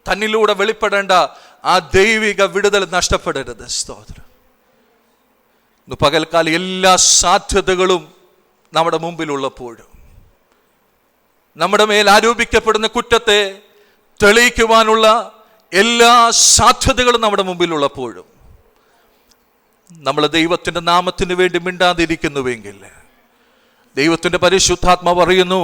തന്നിലൂടെ വെളിപ്പെടേണ്ട ആ ദൈവിക വിടുതൽ നഷ്ടപ്പെടരുത്. സ്തോത്രം. ഇന്ന് പകൽക്കാലം എല്ലാ സാധ്യതകളും നമ്മുടെ മുമ്പിലുള്ളപ്പോഴും, നമ്മുടെ മേൽ ആരോപിക്കപ്പെടുന്ന കുറ്റത്തെ തെളിയിക്കുവാനുള്ള എല്ലാ സാധ്യതകളും നമ്മുടെ മുമ്പിലുള്ളപ്പോഴും നമ്മൾ ദൈവത്തിൻ്റെ നാമത്തിന് വേണ്ടി മിണ്ടാതിരിക്കുന്നുവെങ്കിൽ, ദൈവത്തിൻ്റെ പരിശുദ്ധാത്മ പറയുന്നു,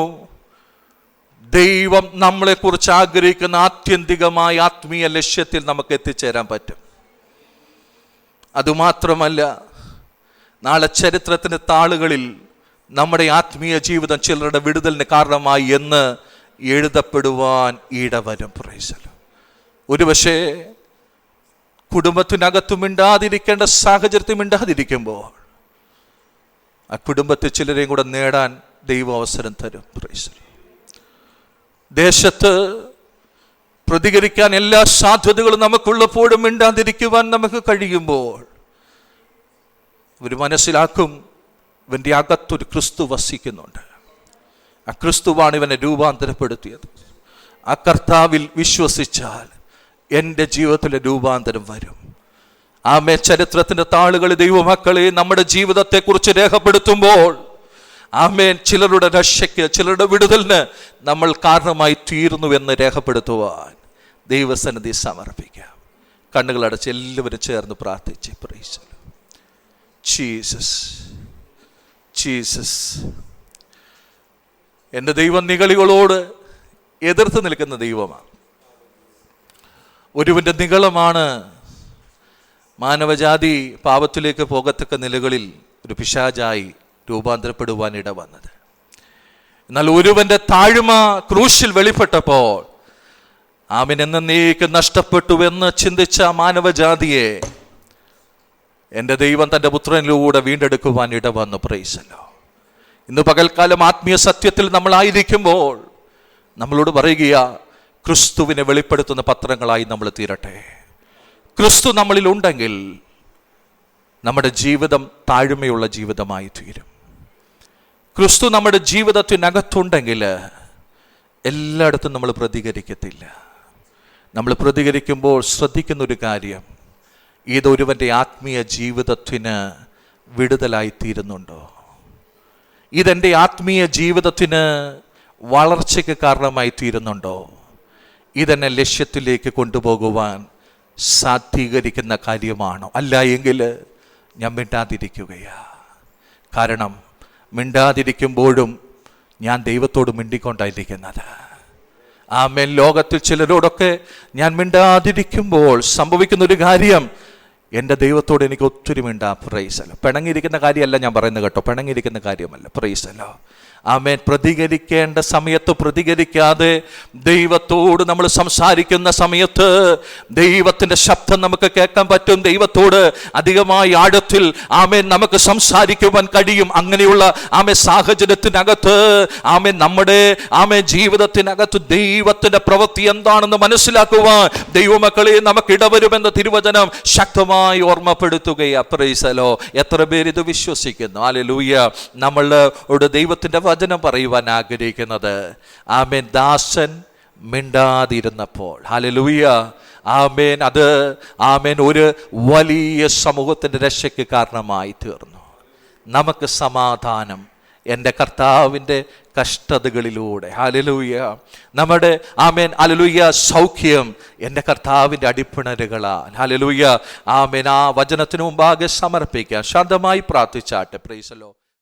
ദൈവം നമ്മളെക്കുറിച്ച് ആഗ്രഹിക്കുന്ന ആത്യന്തികമായ ആത്മീയ ലക്ഷ്യത്തിൽ നമുക്ക് എത്തിച്ചേരാൻ പറ്റും. അതുമാത്രമല്ല, നാളെ ചരിത്രത്തിൻ്റെ താളുകളിൽ നമ്മുടെ ആത്മീയ ജീവിതം ചിലരുടെ വിടുതലിന് കാരണമായി എന്ന് എഴുതപ്പെടുവാൻ ഇടവരും. പ്രൈസല്ലോ. ഒരുപക്ഷെ കുടുംബത്തിനകത്ത് മിണ്ടാതിരിക്കേണ്ട സാഹചര്യത്തിൽ മിണ്ടാതിരിക്കുമ്പോൾ ആ കുടുംബത്തിൽ ചിലരെയും കൂടെ നേടാൻ ദൈവം അവസരം തരും. പ്രൈസല്ലോ. ദേശത്ത് പ്രതികരിക്കാൻ എല്ലാ സാധ്യതകളും നമുക്കുള്ളപ്പോഴും മിണ്ടാതിരിക്കുവാൻ നമുക്ക് കഴിയുമ്പോൾ ഇവർ മനസ്സിലാക്കും, ഇവൻ്റെ അകത്തൊരു ക്രിസ്തു വസിക്കുന്നുണ്ട്. ആ ക്രിസ്തുവാണ് ഇവനെ രൂപാന്തരപ്പെടുത്തിയത്. ആ കർത്താവിൽ വിശ്വസിച്ചാൽ എൻ്റെ ജീവിതത്തിലെ രൂപാന്തരം വരും. ആമേ. ചരിത്രത്തിൻ്റെ താളുകളിൽ ദൈവമക്കളെ നമ്മുടെ ജീവിതത്തെക്കുറിച്ച് രേഖപ്പെടുത്തുമ്പോൾ ആമേൻ, ചിലരുടെ രക്ഷയ്ക്ക്, ചിലരുടെ വിടുതലിന് നമ്മൾ കാരണമായി തീർന്നുവെന്ന് രേഖപ്പെടുത്തുവാൻ ദൈവസന്നിധി സമർപ്പിക്കാം. കണ്ണുകളടച്ച് എല്ലാവരും ചേർന്ന് പ്രാർത്ഥിച്ച് പ്രൈസ് ജീസസ്, ജീസസ്. എൻ്റെ ദൈവം നിഗളികളോട് എതിർത്ത് നിൽക്കുന്ന ദൈവമാണ്. ഒരുവൻ്റെ നിഗളമാണ് മാനവജാതി പാപത്തിലേക്ക് പോകത്തക്ക നിലകളിൽ ഒരു പിശാചായി രൂപാന്തരപ്പെടുവാൻ ഇട വന്നത്. എന്നാൽ ഒരുവന്റെ താഴ്മ ക്രൂശിൽ വെളിപ്പെട്ടപ്പോൾ ആമേൻ എന്നേക്കും നഷ്ടപ്പെട്ടുവെന്ന് ചിന്തിച്ച മാനവജാതിയെ എൻ്റെ ദൈവം തൻ്റെ പുത്രനിലൂടെ വീണ്ടെടുക്കുവാൻ ഇട വന്നു. പ്രൈസല്ലോ. ഇന്ന് പകൽക്കാലം ആത്മീയ സത്യത്തിൽ നമ്മളായിരിക്കുമ്പോൾ നമ്മളോട് പറയുക, ക്രിസ്തുവിനെ വെളിപ്പെടുത്തുന്ന പത്രങ്ങളായി നമ്മൾ തീരട്ടെ. ക്രിസ്തു നമ്മളിൽ ഉണ്ടെങ്കിൽ നമ്മുടെ ജീവിതം താഴ്മയുള്ള ജീവിതമായി തീരും. ക്രിസ്തു നമ്മുടെ ജീവിതത്തിനകത്തുണ്ടെങ്കിൽ എല്ലായിടത്തും നമ്മൾ പ്രതികരിക്കത്തില്ല. നമ്മൾ പ്രതികരിക്കുമ്പോൾ ശ്രദ്ധിക്കുന്നൊരു കാര്യം, ഇതൊരുവൻ്റെ ആത്മീയ ജീവിതത്തിന് വിടുതലായിത്തീരുന്നുണ്ടോ? ഇതെൻ്റെ ആത്മീയ ജീവിതത്തിന് വളർച്ചയ്ക്ക് കാരണമായി തീരുന്നുണ്ടോ? ഇതെന്നെ ലക്ഷ്യത്തിലേക്ക് കൊണ്ടുപോകുവാൻ സാധീകരിക്കുന്ന കാര്യമാണോ? അല്ല എങ്കിൽ ഞാൻ മിണ്ടാതിരിക്കുകയാ. കാരണം മിണ്ടാതിരിക്കുമ്പോഴും ഞാൻ ദൈവത്തോട് മിണ്ടിക്കൊണ്ടായിരിക്കുന്നത്. ആമേൻ. ലോകത്തിൽ ചിലരോടൊക്കെ ഞാൻ മിണ്ടാതിരിക്കുമ്പോൾ സംഭവിക്കുന്നൊരു കാര്യം, എൻ്റെ ദൈവത്തോട് എനിക്ക് ഒത്തിരി മിണ്ടാ. പ്രൈസല്ലോ. പിണങ്ങിയിരിക്കുന്ന കാര്യമല്ല ഞാൻ പറയുന്നത് കേട്ടോ, പിണങ്ങിയിരിക്കുന്ന കാര്യമല്ല. പ്രൈസല്ലോ. ആമേൻ. പ്രതികരിക്കേണ്ട സമയത്ത് പ്രതികരിക്കാതെ ദൈവത്തോട് നമ്മൾ സംസാരിക്കുന്ന സമയത്ത് ദൈവത്തിൻ്റെ ശബ്ദം നമുക്ക് കേൾക്കാൻ പറ്റും. ദൈവത്തോട് അധികമായി ആഴത്തിൽ ആമേൻ നമുക്ക് സംസാരിക്കുവാൻ കഴിയും. അങ്ങനെയുള്ള ആമേൻ സാഹചര്യത്തിനകത്ത് ആമേൻ നമ്മുടെ ആമേൻ ജീവിതത്തിനകത്ത് ദൈവത്തിൻ്റെ പ്രവൃത്തി എന്താണെന്ന് മനസ്സിലാക്കുവാൻ ദൈവമക്കളെ നമുക്ക് ഇടവരുമെന്ന തിരുവചനം ശക്തമായി ഓർമ്മപ്പെടുത്തുകയാ. പ്രൈസലോ. എത്ര പേര് ഇത് വിശ്വസിക്കുന്നു? ഹല്ലേലൂയ. നമ്മളോട് ദൈവത്തിൻ്റെ വചനം പറയുവാൻ ആഗ്രഹിക്കുന്നത്, ആമേൻ, ദാസൻ മിണ്ടാതിരുന്നപ്പോൾ, ഹല്ലേലൂയ, ആമേൻ, അത് ആമേൻ ഒരു വലിയ സമൂഹത്തിൻ്റെ രക്ഷയ്ക്ക് കാരണമായി തീർന്നു. നമുക്ക് സമാധാനം എൻ്റെ കർത്താവിൻ്റെ കഷ്ടതകളിലൂടെ, ഹല്ലേലൂയ, നമ്മുടെ ആമേൻ ഹല്ലേലൂയ സൗഖ്യം എൻ്റെ കർത്താവിൻ്റെ അടിപ്പിണരുകളാൽ, ഹല്ലേലൂയ, ആമേൻ. ആ വചനത്തിന് മുമ്പാകെ സമർപ്പിക്കാം. ശാന്തമായി പ്രാർത്ഥിച്ചാട്ടെ. Price the Lord.